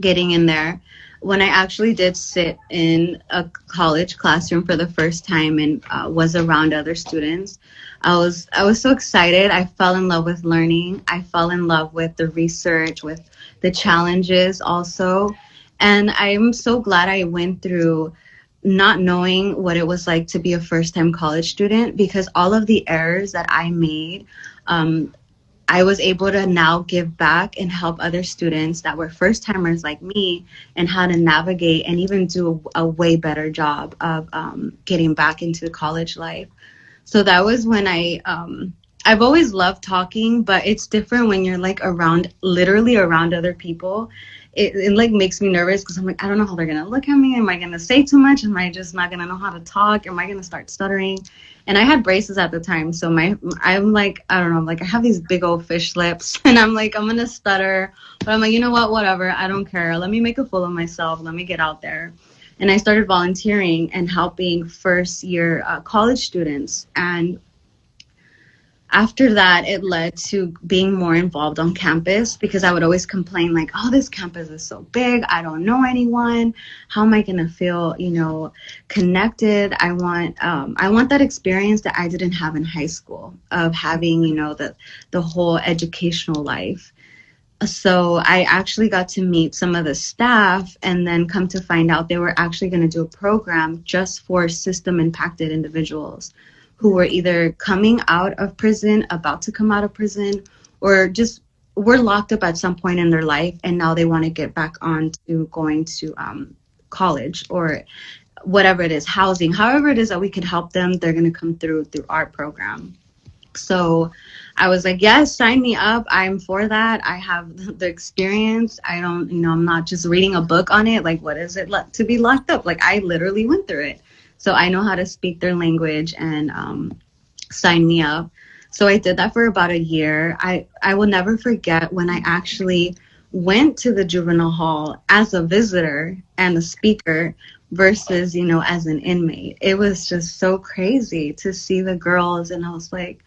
getting in there. When I actually did sit in a college classroom for the first time and was around other students, I was so excited. I fell in love with learning. I fell in love with the research, with the challenges also. And I'm so glad I went through not knowing what it was like to be a first-time college student, because all of the errors that I made, I was able to now give back and help other students that were first-timers like me and how to navigate and even do a way better job of getting back into college life. So that was when I've always loved talking, but it's different when you're like literally around other people. It like makes me nervous because I'm like, I don't know how they're going to look at me. Am I going to say too much? Am I just not going to know how to talk? Am I going to start stuttering? And I had braces at the time. So I'm like, I don't know, like I have these big old fish lips and I'm like, I'm going to stutter. But I'm like, you know what? Whatever. I don't care. Let me make a fool of myself. Let me get out there. And I started volunteering and helping first year college students. And after that, it led to being more involved on campus because I would always complain like, oh, this campus is so big. I don't know anyone. How am I going to feel, connected? I want that experience that I didn't have in high school of having, the whole educational life. So I actually got to meet some of the staff and then come to find out they were actually going to do a program just for system impacted individuals who were either coming out of prison, about to come out of prison, or just were locked up at some point in their life and now they want to get back on to going to college or whatever it is, housing, however it is that we could help them, they're going to come through our program. So I was like, yes, sign me up. I'm for that. I have the experience. I don't, I'm not just reading a book on it. Like, what is it to be locked up? Like, I literally went through it. So I know how to speak their language and sign me up. So I did that for about a year. I will never forget when I actually went to the juvenile hall as a visitor and a speaker versus, as an inmate. It was just so crazy to see the girls. And I was like,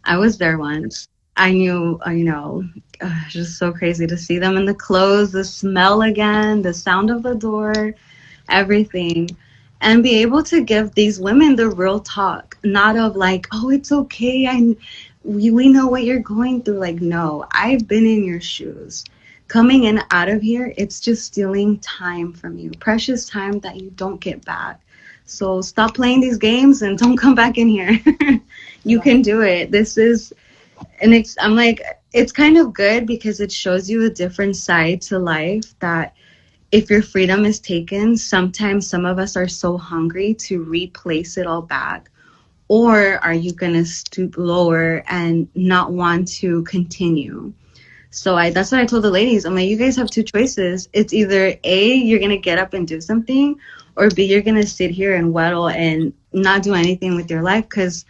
I was there once. I knew, just so crazy to see them in the clothes, the smell again, the sound of the door, everything. And be able to give these women the real talk, not of like, oh, it's okay. We know what you're going through. Like, no, I've been in your shoes. Coming in out of here, it's just stealing time from you, precious time that you don't get back. So stop playing these games and don't come back in here. You can do it. I'm like, it's kind of good because it shows you a different side to life that if your freedom is taken, sometimes some of us are so hungry to replace it all back. Or are you going to stoop lower and not want to continue? So that's what I told the ladies. I'm like, you guys have two choices. It's either A, you're going to get up and do something, or B, you're going to sit here and waddle and not do anything with your life because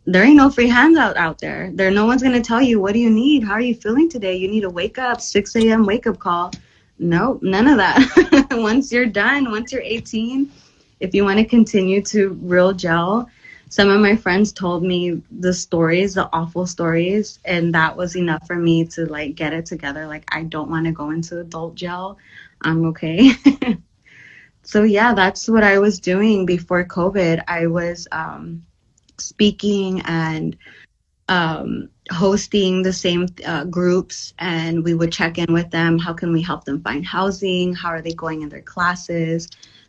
there ain't no free handout out there. No one's going to tell you, what do you need? How are you feeling today? You need to wake up, 6 a.m. wake up call. No, none of that. Once you're done, once you're 18, if you want to continue to real gel, some of my friends told me the stories, the awful stories, and that was enough for me to like get it together. Like, I don't want to go into adult jail. I'm okay. So yeah, that's what I was doing before COVID. I was speaking and hosting the same groups, and we would check in with them. How can we help them find housing? How are they going in their classes?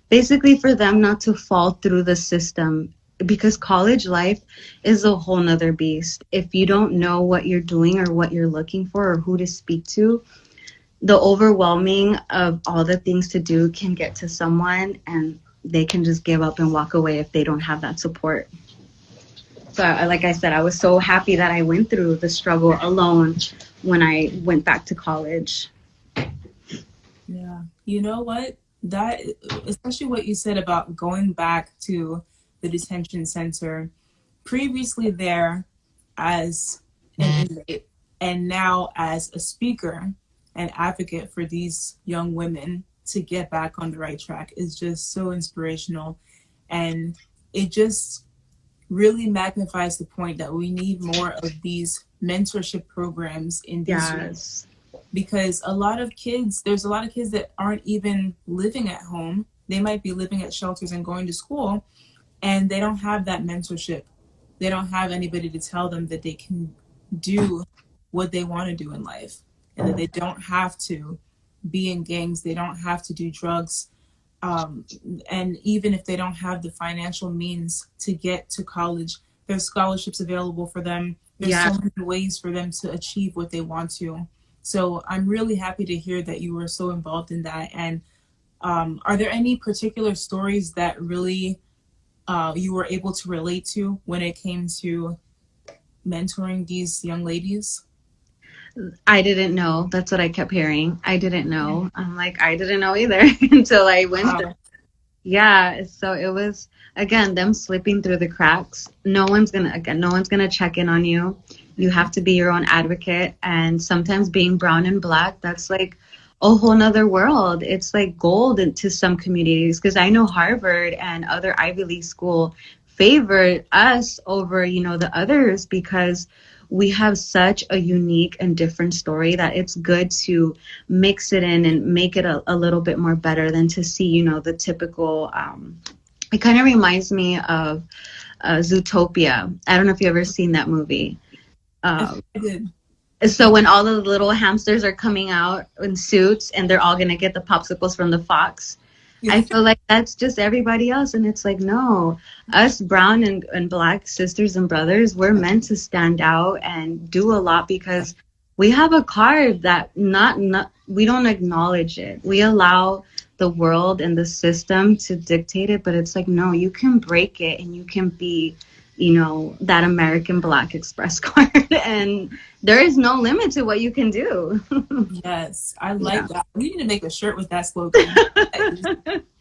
Basically for them not to fall through the system, because college life is a whole nother beast. If you don't know what you're doing or what you're looking for or who to speak to, the overwhelming of all the things to do can get to someone and they can just give up and walk away if they don't have that support. So like I said, I was so happy that I went through the struggle alone when I went back to college. Yeah. You know what? That, especially what you said about going back to the detention center, previously there as an inmate and now as a speaker and advocate for these young women to get back on the right track is just so inspirational. And it just really magnifies the point that we need more of these mentorship programs in these schools. Because there's a lot of kids that aren't even living at home. They might be living at shelters and going to school, and they don't have that mentorship. They don't have anybody to tell them that they can do what they want to do in life, and that they don't have to be in gangs. They don't have to do drugs. And even if they don't have the financial means to get to college, there's scholarships available for them. There's so many ways for them to achieve what they want to. So I'm really happy to hear that you were so involved in that. And are there any particular stories that really you were able to relate to when it came to mentoring these young ladies? I didn't know. That's what I kept hearing. I didn't know. I'm like, I didn't know either until I went through. Yeah. So it was, again, them slipping through the cracks. No one's going to check in on you. You have to be your own advocate. And sometimes being brown and black, that's like a whole nother world. It's like gold into some communities, because I know Harvard and other Ivy League school favored us over, the others, because we have such a unique and different story that it's good to mix it in and make it a little bit more better than to see, you know, the typical. It kind of reminds me of Zootopia. I don't know if you ever seen that movie. I did. So when all the little hamsters are coming out in suits and they're all gonna get the popsicles from the fox, I feel like that's just everybody else. And it's like, no, us brown and black sisters and brothers, we're meant to stand out and do a lot because we have a card that not we don't acknowledge it. We allow the world and the system to dictate it, but it's like, no, you can break it and you can be, you know, that American Black Express card, and there is no limit to what you can do. Yes, I like that. We need to make a shirt with that slogan.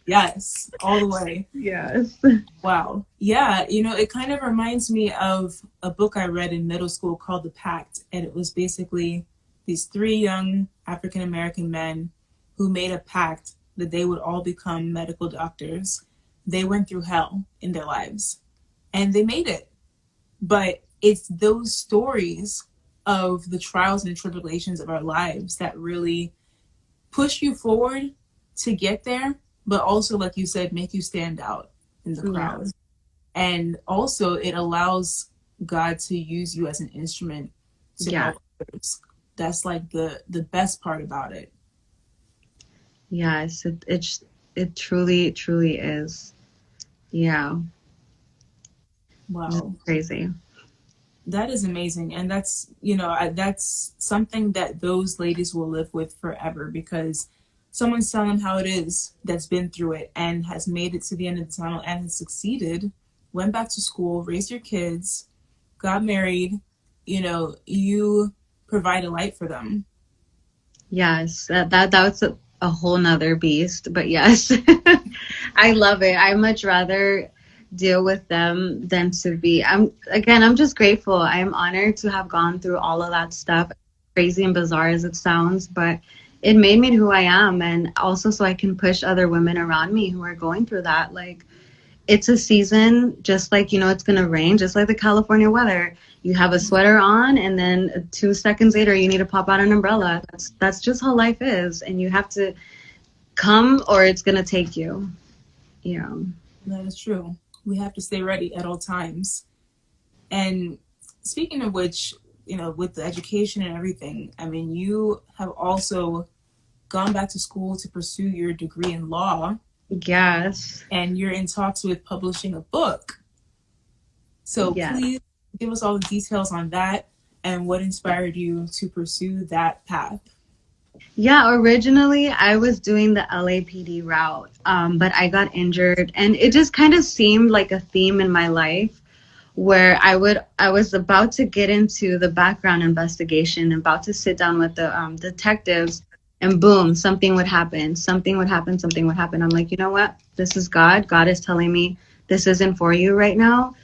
Yes, all the way. Yes. Wow. Yeah, you know, it kind of reminds me of a book I read in middle school called The Pact, and it was basically these 3 young African American men who made a pact that they would all become medical doctors. They went through hell in their lives. And they made it. But it's those stories of the trials and tribulations of our lives that really push you forward to get there, but also, like you said, make you stand out in the crowd. And also it allows God to use you as an instrument to help others. That's like the best part about it. Yes, it truly is. Yeah. Wow. Crazy. That is amazing. And that's, you know, that's something that those ladies will live with forever, because someone's telling them how it is, that's been through it and has made it to the end of the tunnel and has succeeded, went back to school, raised your kids, got married. You know, you provide a light for them. Yes, that was a whole nother beast, but yes, I love it. I much rather deal with them than to be, I'm just grateful. I am honored to have gone through all of that stuff, crazy and bizarre as it sounds, but it made me who I am. And also so I can push other women around me who are going through that. Like, it's a season, just like, you know, it's going to rain, just like the California weather. You have a sweater on and then 2 seconds later you need to pop out an umbrella. That's just how life is. And you have to come or it's going to take you. Yeah. That is true. We have to stay ready at all times. And speaking of which, you know, with the education and everything, I mean, you have also gone back to school to pursue your degree in law. Yes. And you're in talks with publishing a book. So please give us all the details on that and what inspired you to pursue that path. Yeah, originally I was doing the LAPD route, but I got injured, and it just kind of seemed like a theme in my life where I was about to get into the background investigation, about to sit down with the detectives, and boom, something would happen. I'm like, you know what? This is God. God is telling me this isn't for you right now.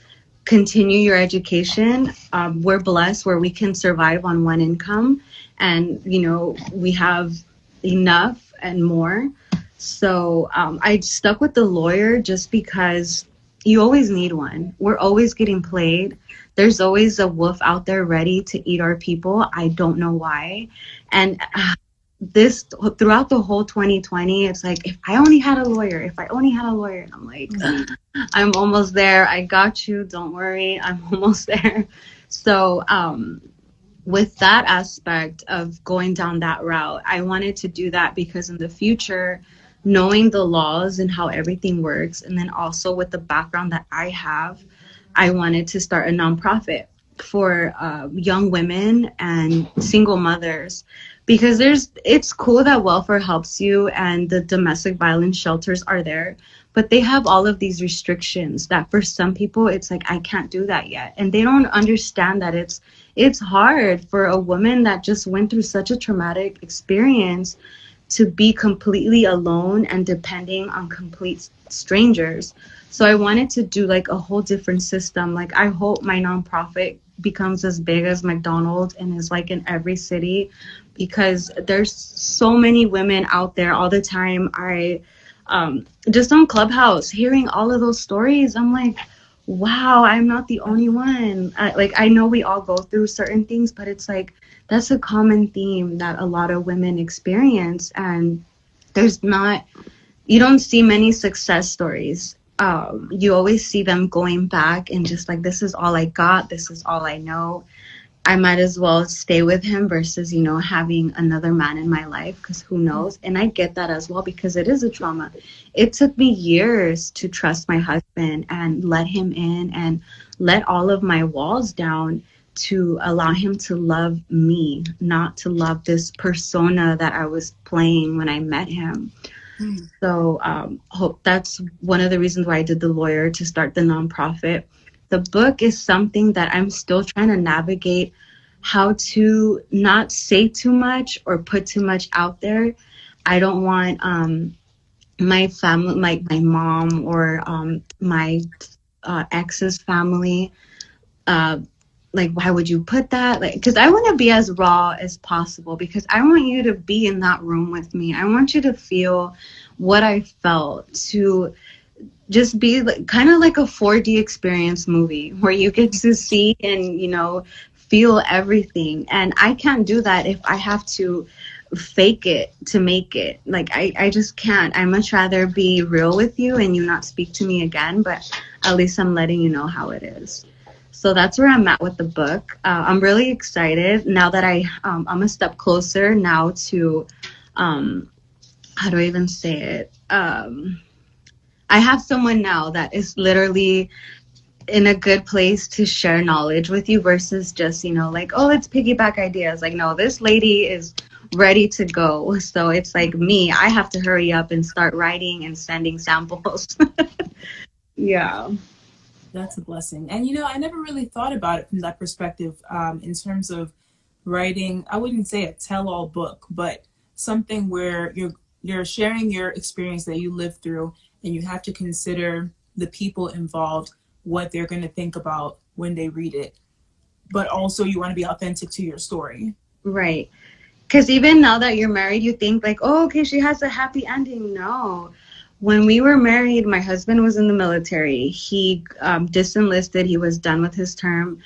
Continue your education. We're blessed where we can survive on one income. And, you know, we have enough and more. So I stuck with the lawyer just because you always need one. We're always getting played. There's always a wolf out there ready to eat our people. I don't know why. And this throughout the whole 2020, it's like, if I only had a lawyer. And I'm like, I'm almost there. I got you. Don't worry. I'm almost there. So with that aspect of going down that route, I wanted to do that because in the future, knowing the laws and how everything works, and then also with the background that I have, I wanted to start a nonprofit for young women and single mothers, because it's cool that welfare helps you and the domestic violence shelters are there, but they have all of these restrictions that for some people it's like, I can't do that yet. And they don't understand that it's hard for a woman that just went through such a traumatic experience to be completely alone and depending on complete strangers. So I wanted to do like a whole different system. Like, I hope my nonprofit becomes as big as McDonald's and is like in every city, because there's so many women out there all the time. I just on Clubhouse hearing all of those stories, I'm like, wow, I'm not the only one. I know we all go through certain things, but it's like that's a common theme that a lot of women experience. And there's not, you don't see many success stories. You always see them going back and just like, this is all I got, this is all I know. I might as well stay with him versus, having another man in my life, because who knows? And I get that as well, because it is a trauma. It took me years to trust my husband and let him in and let all of my walls down to allow him to love me, not to love this persona that I was playing when I met him. So hope that's one of the reasons why I did the lawyer, to start the nonprofit. The book is something that I'm still trying to navigate how to not say too much or put too much out there. I don't want my family, my mom or my ex's family, like, why would you put that? Like, because I want to be as raw as possible, because I want you to be in that room with me. I want you to feel what I felt, to just be like, kind of like a 4D experience movie where you get to see and, feel everything. And I can't do that if I have to fake it to make it. Like, I just can't. I much rather be real with you and you not speak to me again, but at least I'm letting you know how it is. So that's where I'm at with the book. I'm really excited now that I'm a step closer now to, how do I even say it? I have someone now that is literally in a good place to share knowledge with you versus just, like, oh, let's piggyback ideas. Like, no, this lady is ready to go. So it's like me, I have to hurry up and start writing and sending samples. Yeah. That's a blessing. And, I never really thought about it from that perspective, in terms of writing. I wouldn't say a tell-all book, but something where you're sharing your experience that you lived through, and you have to consider the people involved, what they're going to think about when they read it. But also you want to be authentic to your story. Right. Because even now that you're married, you think like, oh, okay, she has a happy ending. No. When we were married, my husband was in the military. He disenlisted. He was done with his term.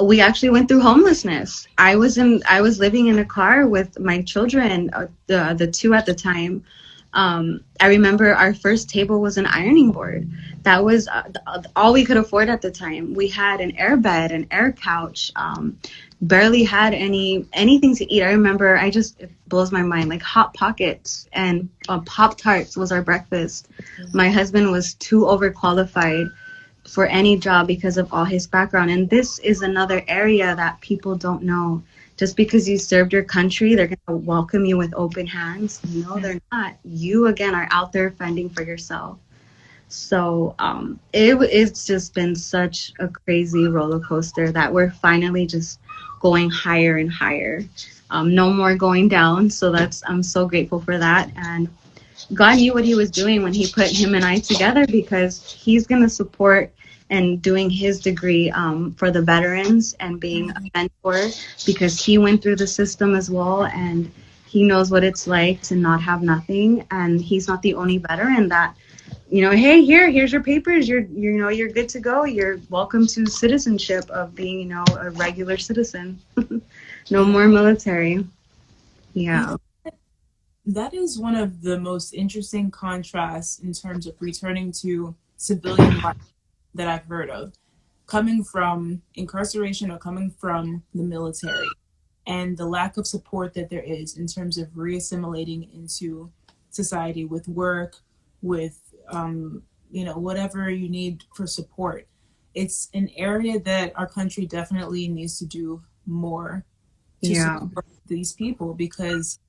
We actually went through homelessness. I was living in a car with my children, the two at the time. I remember our first table was an ironing board. That was all we could afford at the time. We had an air bed, an air couch, barely had anything to eat. I remember, it blows my mind, like Hot Pockets and Pop-Tarts was our breakfast. My husband was too overqualified for any job because of all his background. And this is another area that people don't know. Just because you served your country, they're going to welcome you with open hands. No, they're not. You, again, are out there fending for yourself. So it's just been such a crazy roller coaster that we're finally just going higher and higher. No more going down. So I'm so grateful for that. And God knew what he was doing when he put him and I together, because he's going to support and doing his degree for the veterans and being a mentor, because he went through the system as well, and he knows what it's like to not have nothing. And he's not the only veteran that, hey, here's your papers, you're good to go, you're welcome to citizenship of being, a regular citizen. No more military. Yeah. That is one of the most interesting contrasts in terms of returning to civilian life that I've heard of, coming from incarceration or coming from the military, and the lack of support that there is in terms of reassimilating into society, with work, with whatever you need for support. It's an area that our country definitely needs to do more to support these people, because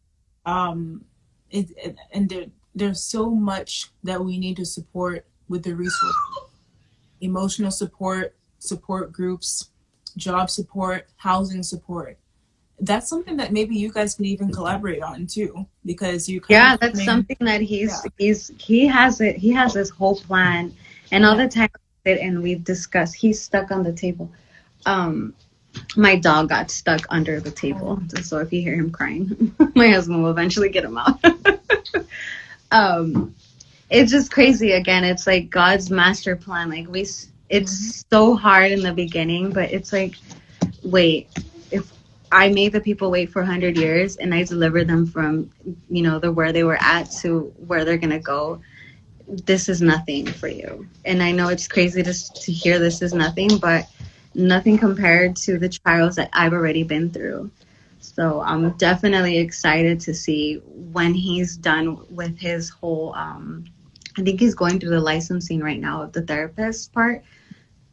there's so much that we need to support with the resources. Emotional support groups, job support, housing support. That's something that maybe you guys could even collaborate on too, because that's something that he has it. He has this whole plan, and all the time and we've discussed. He's stuck on the table. My dog got stuck under the table, so if you hear him crying, my husband will eventually get him out. It's just crazy. Again, it's like God's master plan. Like It's so hard in the beginning, but it's like, wait, if I made the people wait for 100 years and I delivered them from, the where they were at to where they're going to go, this is nothing for you. And I know it's crazy to hear this is nothing, but nothing compared to the trials that I've already been through. So I'm definitely excited to see when he's done with his whole, I think he's going through the licensing right now of the therapist part.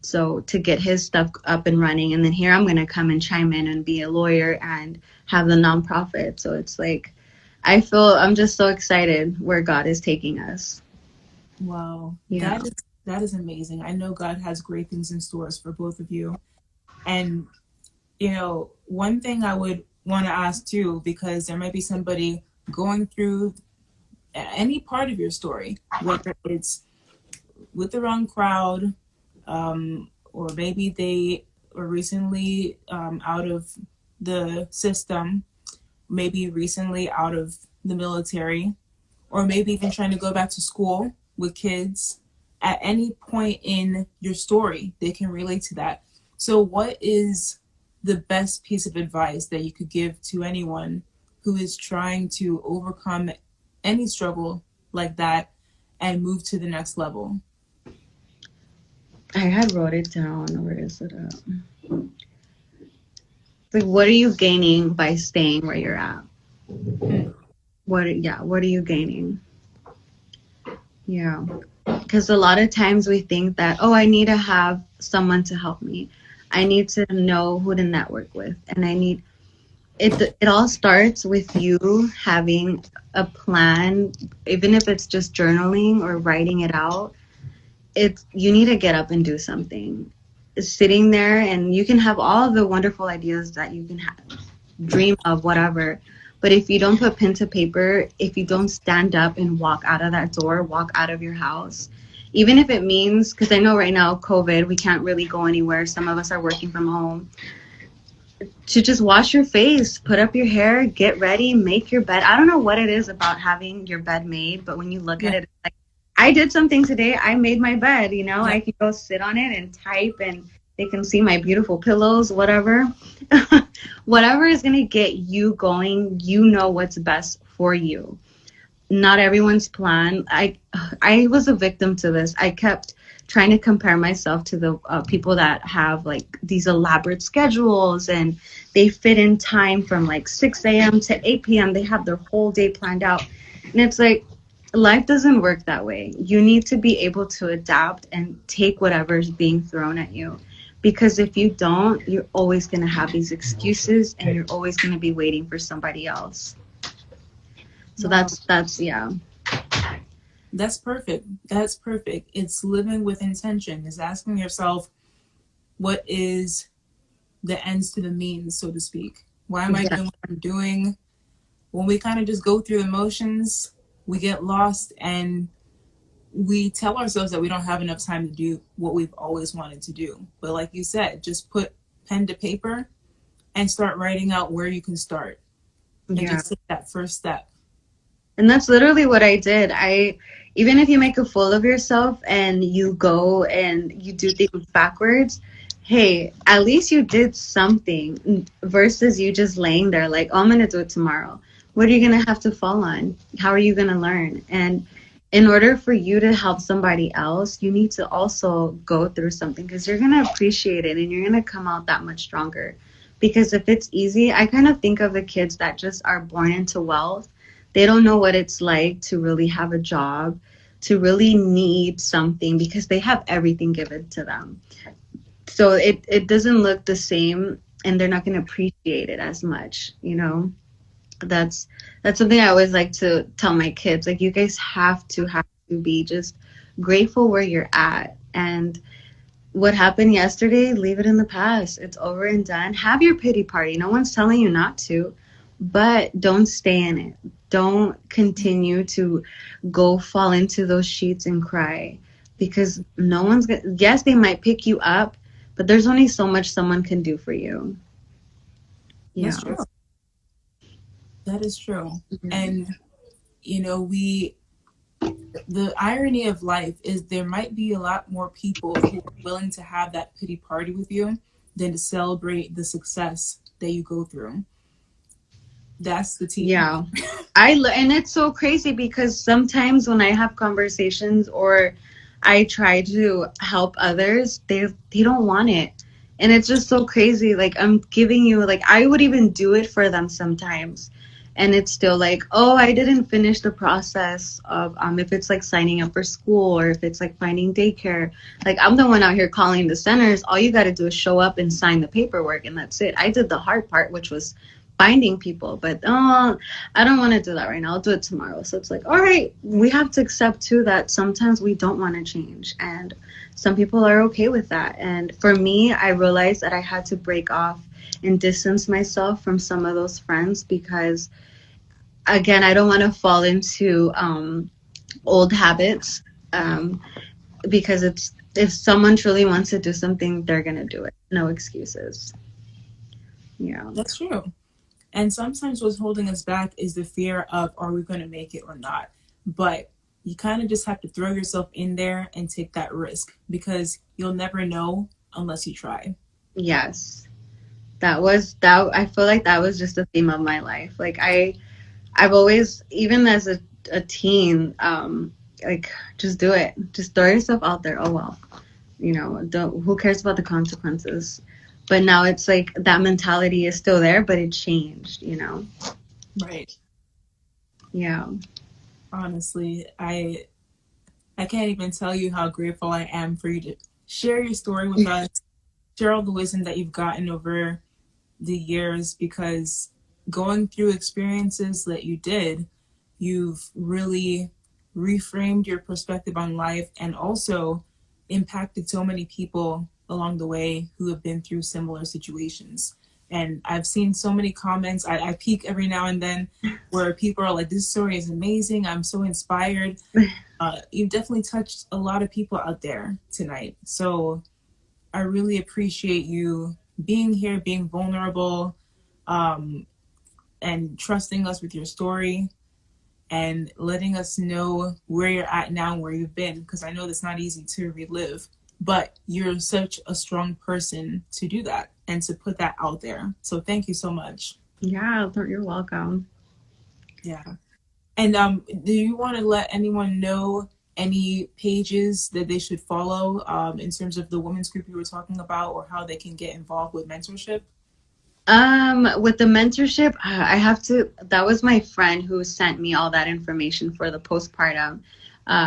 So to get his stuff up and running, and then here I'm going to come and chime in and be a lawyer and have the nonprofit. So it's like, I'm just so excited where God is taking us. Wow. Yeah. That is amazing. I know God has great things in stores for both of you. And, one thing I would want to ask too, because there might be somebody going through any part of your story, whether it's with the wrong crowd, or maybe they were recently out of the system, maybe recently out of the military, or maybe even trying to go back to school with kids. At any point in your story, they can relate to that. So what is the best piece of advice that you could give to anyone who is trying to overcome any struggle like that and move to the next level? I had wrote it down. Where is it at? Like, what are you gaining by staying where you're at? What are you gaining? Yeah. Because a lot of times we think that, I need to have someone to help me. I need to know who to network with. And it all starts with you having a plan, even if it's just journaling or writing it out. You need to get up and do something. Sitting there, and you can have all of the wonderful ideas that you can dream of, whatever. But if you don't put pen to paper, if you don't stand up and walk out of that door, walk out of your house, even if it means, because I know right now, COVID, we can't really go anywhere. Some of us are working from home. To just wash your face, put up your hair, get ready, make your bed. I don't know what it is about having your bed made, but when you look at it, it's like, I did something today. I made my bed, I can go sit on it and type, and they can see my beautiful pillows, whatever. Whatever is going to get you going, what's best for you. Not everyone's plan. I was a victim to this. I kept trying to compare myself to the people that have like these elaborate schedules, and they fit in time from like 6 a.m. to 8 p.m. They have their whole day planned out. And it's like, life doesn't work that way. You need to be able to adapt and take whatever's being thrown at you. Because if you don't, you're always going to have these excuses, and you're always going to be waiting for somebody else. So that's yeah. That's perfect. That's perfect. It's living with intention. It's asking yourself, what is the ends to the means, so to speak? Why am I doing what I'm doing? When we kind of just go through the motions, we get lost, and we tell ourselves that we don't have enough time to do what we've always wanted to do. But like you said, just put pen to paper and start writing out where you can start. And just take that first step. And that's literally what I did. Even if you make a fool of yourself and you go and you do things backwards, hey, at least you did something, versus you just laying there like, I'm going to do it tomorrow. What are you going to have to fall on? How are you going to learn? And in order for you to help somebody else, you need to also go through something, because you're going to appreciate it and you're going to come out that much stronger. Because if it's easy, I kind of think of the kids that just are born into wealth. They don't know what it's like to really have a job, to really need something, because they have everything given to them. So it doesn't look the same, and they're not going to appreciate it as much, That's something I always like to tell my kids. Like, you guys have to be just grateful where you're at. And what happened yesterday, leave it in the past. It's over and done. Have your pity party. No one's telling you not to, but don't stay in it. Don't continue to go fall into those sheets and cry, because no one's gonna, yes, they might pick you up, but there's only so much someone can do for you. Yeah. That's true. That is true. Mm-hmm. And, we The irony of life is there might be a lot more people who are willing to have that pity party with you than to celebrate the success that you go through. That's the tea. Yeah. And it's so crazy because sometimes when I have conversations or I try to help others, they don't want it. And it's just so crazy. Like I'm giving you, like I would even do it for them sometimes. And it's still like, oh, I didn't finish the process of if it's like signing up for school or if it's like finding daycare. Like I'm the one out here calling the centers. All you got to do is show up and sign the paperwork, and that's it. I did the hard part, which was finding people, but I don't want to do that right now. I'll do it tomorrow. So it's like, all right, we have to accept too that sometimes we don't want to change, and some people are okay with that. And for me, I realized that I had to break off and distance myself from some of those friends because, again, I don't want to fall into old habits, because it's if someone truly wants to do something, they're gonna do it. No excuses. Yeah, That's true. And sometimes what's holding us back is the fear of, are we going to make it or not? But you kind of just have to throw yourself in there and take that risk, because you'll never know unless you try. yes. That was that. I feel like that was just the theme of my life. Like I've always, even as a teen, like just do it. Just throw yourself out there. Oh well, don't. Who cares about the consequences? But now it's like that mentality is still there, but it changed. Right. Yeah. Honestly, I can't even tell you how grateful I am for you to share your story with us, share all the wisdom that you've gotten over the years, because going through experiences that you did, you've really reframed your perspective on life and also impacted so many people along the way who have been through similar situations. And I've seen so many comments. I peek every now and then where people are like, this story is amazing. I'm so inspired. You've definitely touched a lot of people out there tonight. So I really appreciate you being here, being vulnerable, and trusting us with your story and letting us know where you're at now and where you've been, because I know that's not easy to relive, but you're such a strong person to do that and to put that out there. So thank you so much. Yeah, you're welcome. Yeah. And do you want to let anyone know any pages that they should follow in terms of the women's group you were talking about, or how they can get involved with mentorship? With the mentorship, I have to, that was my friend who sent me all that information for the postpartum.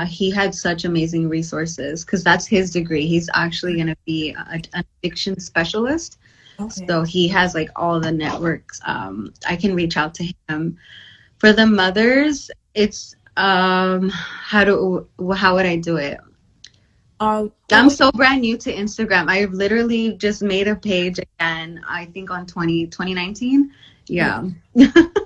He had such amazing resources because that's his degree. He's actually going to be an addiction specialist. Okay. So he has like all the networks. I can reach out to him. For the mothers, it's how would I do it? I'm so brand new to Instagram. I literally just made a page again, I think on 2019. Yeah.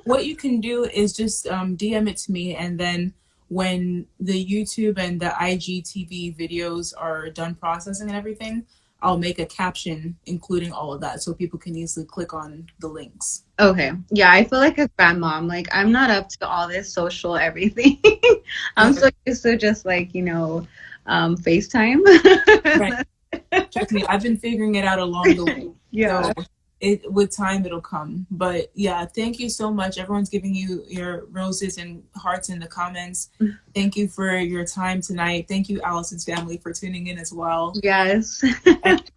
What you can do is just DM it to me, and then when the YouTube and the IGTV videos are done processing and everything, I'll make a caption including all of that so people can easily click on the links. Okay. Yeah, I feel like a grandmom. Like I'm not up to all this social everything. I'm so used to just like, FaceTime. Right. Trust me, I've been figuring it out along the way. Yeah. So with time it'll come. But yeah, thank you so much. Everyone's giving you your roses and hearts in the comments. Thank you for your time tonight. Thank you, Alison's family, for tuning in as well. Yes.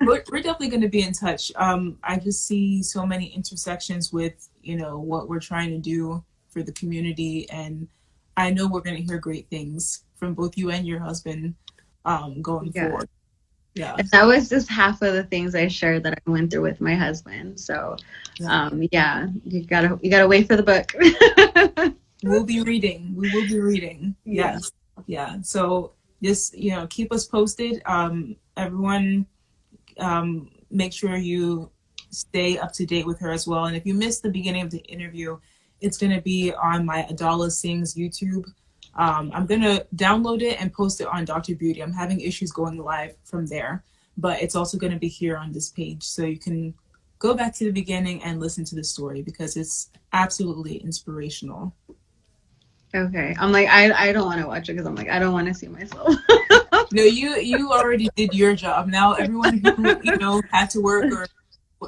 We're definitely going to be in touch. I just see so many intersections with what we're trying to do for the community, and I know we're going to hear great things from both you and your husband going forward. Yeah. And that was just half of the things I shared that I went through with my husband. So, yeah, you gotta wait for the book. We'll be reading. We will be reading. Yes. Yeah. So just, keep us posted. Everyone, make sure you stay up to date with her as well. And if you missed the beginning of the interview, it's going to be on my AdaolaSings YouTube. I'm going to download it and post it on Dr. Beauty. I'm having issues going live from there, but it's also going to be here on this page. So you can go back to the beginning and listen to the story because it's absolutely inspirational. Okay. I'm like, I don't want to watch it because I'm like, I don't want to see myself. No, you already did your job. Now everyone who, had to work or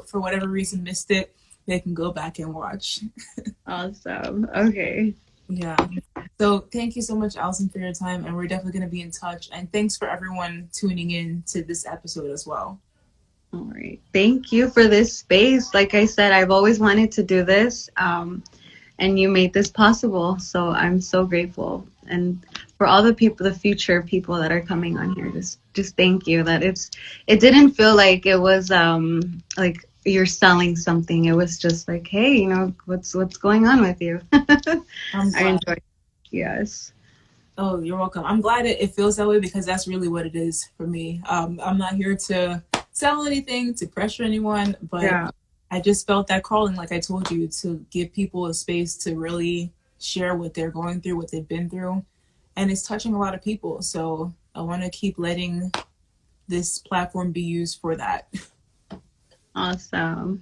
for whatever reason missed it, they can go back and watch. Awesome. Okay. Yeah. So thank you so much, Alison, for your time, and we're definitely going to be in touch. And thanks for everyone tuning in to this episode as well. All right. Thank you for this space. Like I said, I've always wanted to do this, and you made this possible. So I'm so grateful. And for all the people, the future people that are coming on here, just thank you. It didn't feel like it was like you're selling something. It was just like, hey, what's going on with you? I enjoy it. Yes. Oh, you're welcome. I'm glad it feels that way because that's really what it is for me. I'm not here to sell anything, to pressure anyone, but yeah. I just felt that calling, like I told you, to give people a space to really share what they're going through, what they've been through. And it's touching a lot of people. So I want to keep letting this platform be used for that. Awesome.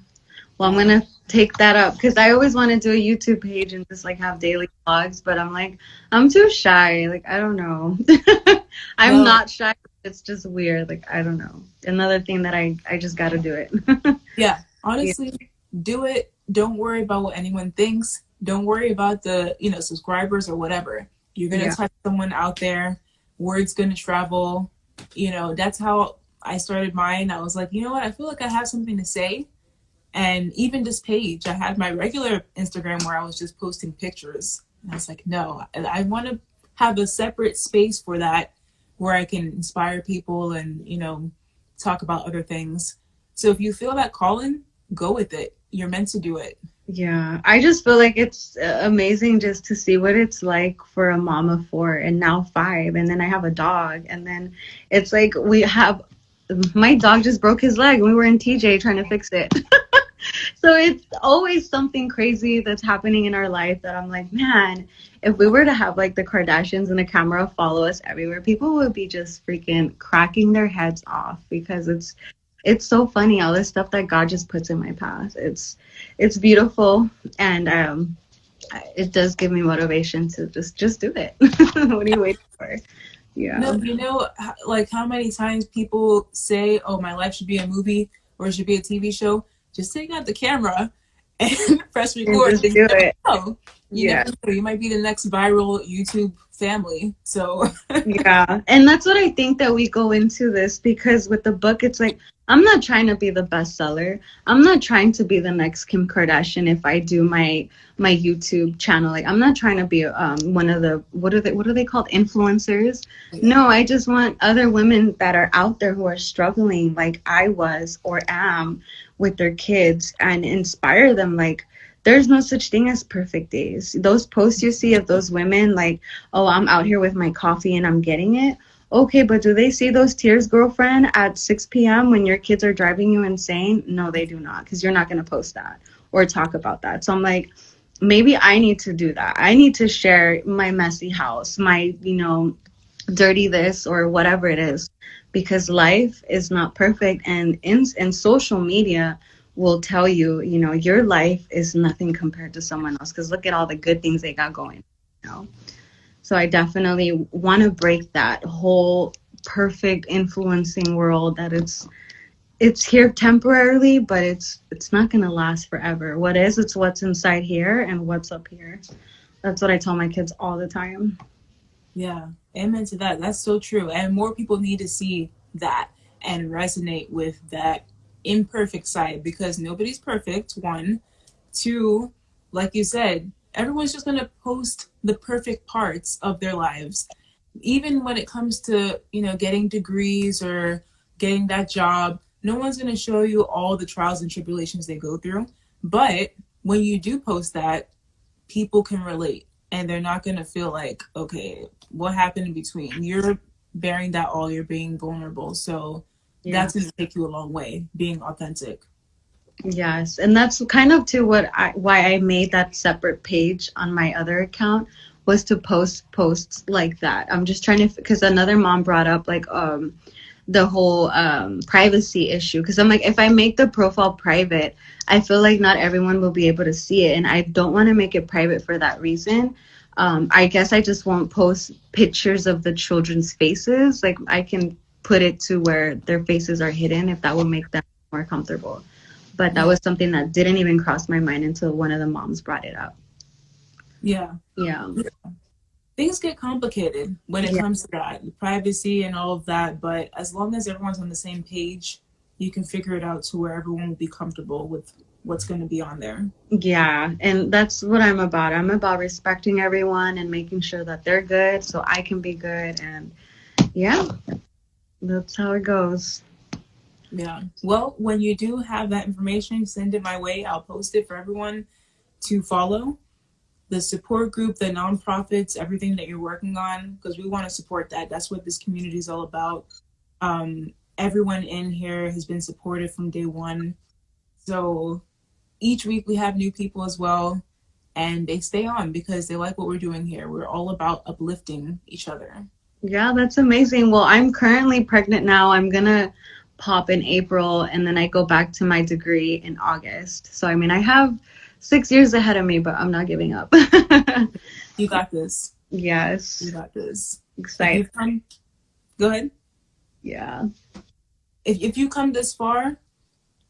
Well, I'm going to take that up because I always want to do a YouTube page and just like have daily vlogs, but I'm like, I'm too shy. Like, I don't know. I'm not shy. It's just weird. Like, I don't know. Another thing that I just got to do it. Yeah. Honestly, do it. Don't worry about what anyone thinks. Don't worry about the, subscribers or whatever. You're going to touch someone out there. Word's going to travel. That's how I started mine. I was like, you know what? I feel like I have something to say. And even this page, I had my regular Instagram where I was just posting pictures. And I was like, no, I want to have a separate space for that where I can inspire people and, talk about other things. So if you feel that calling, go with it. You're meant to do it. Yeah, I just feel like it's amazing just to see what it's like for a mom of 4 and now 5. And then I have a dog. And then it's like my dog just broke his leg. We were in TJ trying to fix it. So it's always something crazy that's happening in our life that I'm like, man, if we were to have like the Kardashians and a camera follow us everywhere, people would be just freaking cracking their heads off because it's so funny, all this stuff that God just puts in my path. It's beautiful, and it does give me motivation to just do it. What are you waiting for? Yeah. No, like how many times people say, oh, my life should be a movie or it should be a TV show. Just take out the camera and press record. And just do it. You never know. You might be the next viral YouTube family. So yeah. And that's what I think that we go into this, because with the book, it's like, I'm not trying to be the bestseller. I'm not trying to be the next Kim Kardashian if I do my YouTube channel. Like, I'm not trying to be one of the, what are they called? Influencers. No, I just want other women that are out there who are struggling like I was or am with their kids and inspire them. Like, there's no such thing as perfect days. Those posts you see of those women like, oh, I'm out here with my coffee and I'm getting it. Okay, but do they see those tears, girlfriend, at 6 p.m. when your kids are driving you insane? No, they do not, because you're not going to post that or talk about that. So I'm like, maybe I need to do that. I need to share my messy house, my, dirty this or whatever it is, because life is not perfect. And in social media will tell you, your life is nothing compared to someone else, because look at all the good things they got going, So I definitely want to break that whole perfect influencing world that it's here temporarily, but it's not going to last forever. What is, it's what's inside here and what's up here. That's what I tell my kids all the time. Yeah, amen to that. That's so true. And more people need to see that and resonate with that imperfect side, because nobody's perfect, 1. 2, like you said, everyone's just going to post the perfect parts of their lives. Even when it comes to, getting degrees or getting that job, no one's going to show you all the trials and tribulations they go through. But when you do post that, people can relate, and they're not going to feel like, okay, what happened in between? You're bearing that all, you're being vulnerable. So that's going to take you a long way, being authentic. Yes, and that's kind of too why I made that separate page on my other account, was to post posts like that. I'm just trying to, because another mom brought up like the whole privacy issue, because I'm like, if I make the profile private, I feel like not everyone will be able to see it, and I don't want to make it private for that reason. I guess I just won't post pictures of the children's faces. Like I can put it to where their faces are hidden if that would make them more comfortable. But that was something that didn't even cross my mind until one of the moms brought it up. Yeah. Things get complicated when it comes to that, privacy and all of that. But as long as everyone's on the same page, you can figure it out to where everyone will be comfortable with what's going to be on there. Yeah, and that's what I'm about. I'm about respecting everyone and making sure that they're good so I can be good. And yeah, that's how it goes. Yeah. Well, when you do have that information, send it my way. I'll post it for everyone to follow. The support group, the nonprofits, everything that you're working on, because we want to support that. That's what this community is all about. Everyone in here has been supported from day one. So each week we have new people as well, and they stay on because they like what we're doing here. We're all about uplifting each other. Yeah, that's amazing. Well, I'm currently pregnant now. I'm going to pop in April, and then I go back to my degree in August. So, I mean, I have 6 years ahead of me, but I'm not giving up. You got this. Yes. You got this. Excited. Go ahead. Yeah. If you come this far,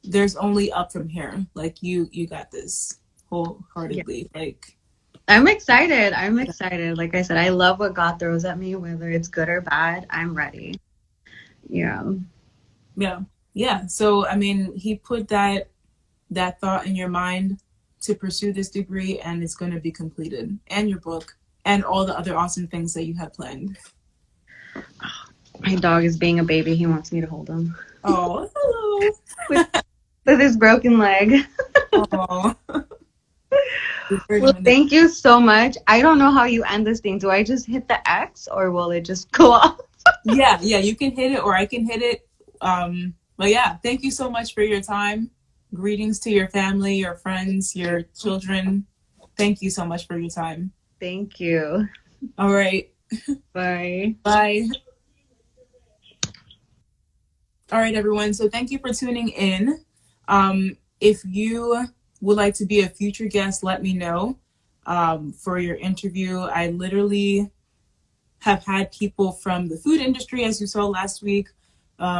there's only up from here. Like you got this wholeheartedly. Yeah. Like I'm excited. Like I said, I love what God throws at me, whether it's good or bad. I'm ready. Yeah. So I mean, he put that thought in your mind to pursue this degree, and it's going to be completed, and your book and all the other awesome things that you have planned. My dog is being a baby. He wants me to hold him. Oh, hello. With his broken leg. Oh. Well, thank you so much. I don't know how you end this thing. Do I just hit the X or will it just go off? Yeah, you can hit it or I can hit it. But yeah, thank you so much for your time. Greetings to your family, your friends, your children. Thank you so much for your time. Thank you. All right. Bye. Bye. All right, everyone. So thank you for tuning in. If you would like to be a future guest, let me know for your interview. I literally have had people from the food industry, as you saw last week,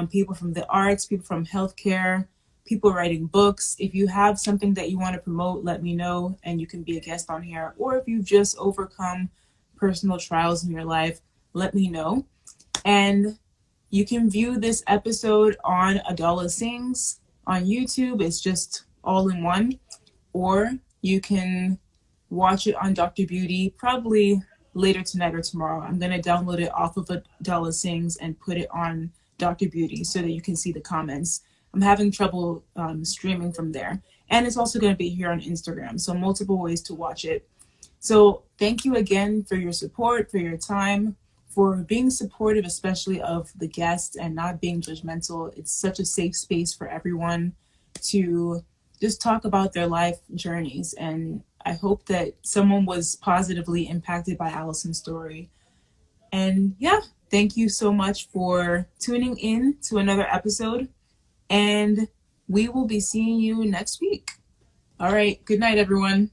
people from the arts, people from healthcare, people writing books. If you have something that you want to promote, let me know and you can be a guest on here. Or if you've just overcome personal trials in your life, let me know. And you can view this episode on AdaolaSings on YouTube. It's just all in one. Or you can watch it on Dr. Beauty probably later tonight or tomorrow. I'm going to download it off of AdaolaSings and put it on Dr. Beauty so that you can see the comments. I'm having trouble streaming from there. And it's also going to be here on Instagram. So multiple ways to watch it. So thank you again for your support, for your time, for being supportive, especially of the guests and not being judgmental. It's such a safe space for everyone to just talk about their life journeys. And I hope that someone was positively impacted by Alison's story. And yeah, thank you so much for tuning in to another episode. And we will be seeing you next week. All right. Good night, everyone.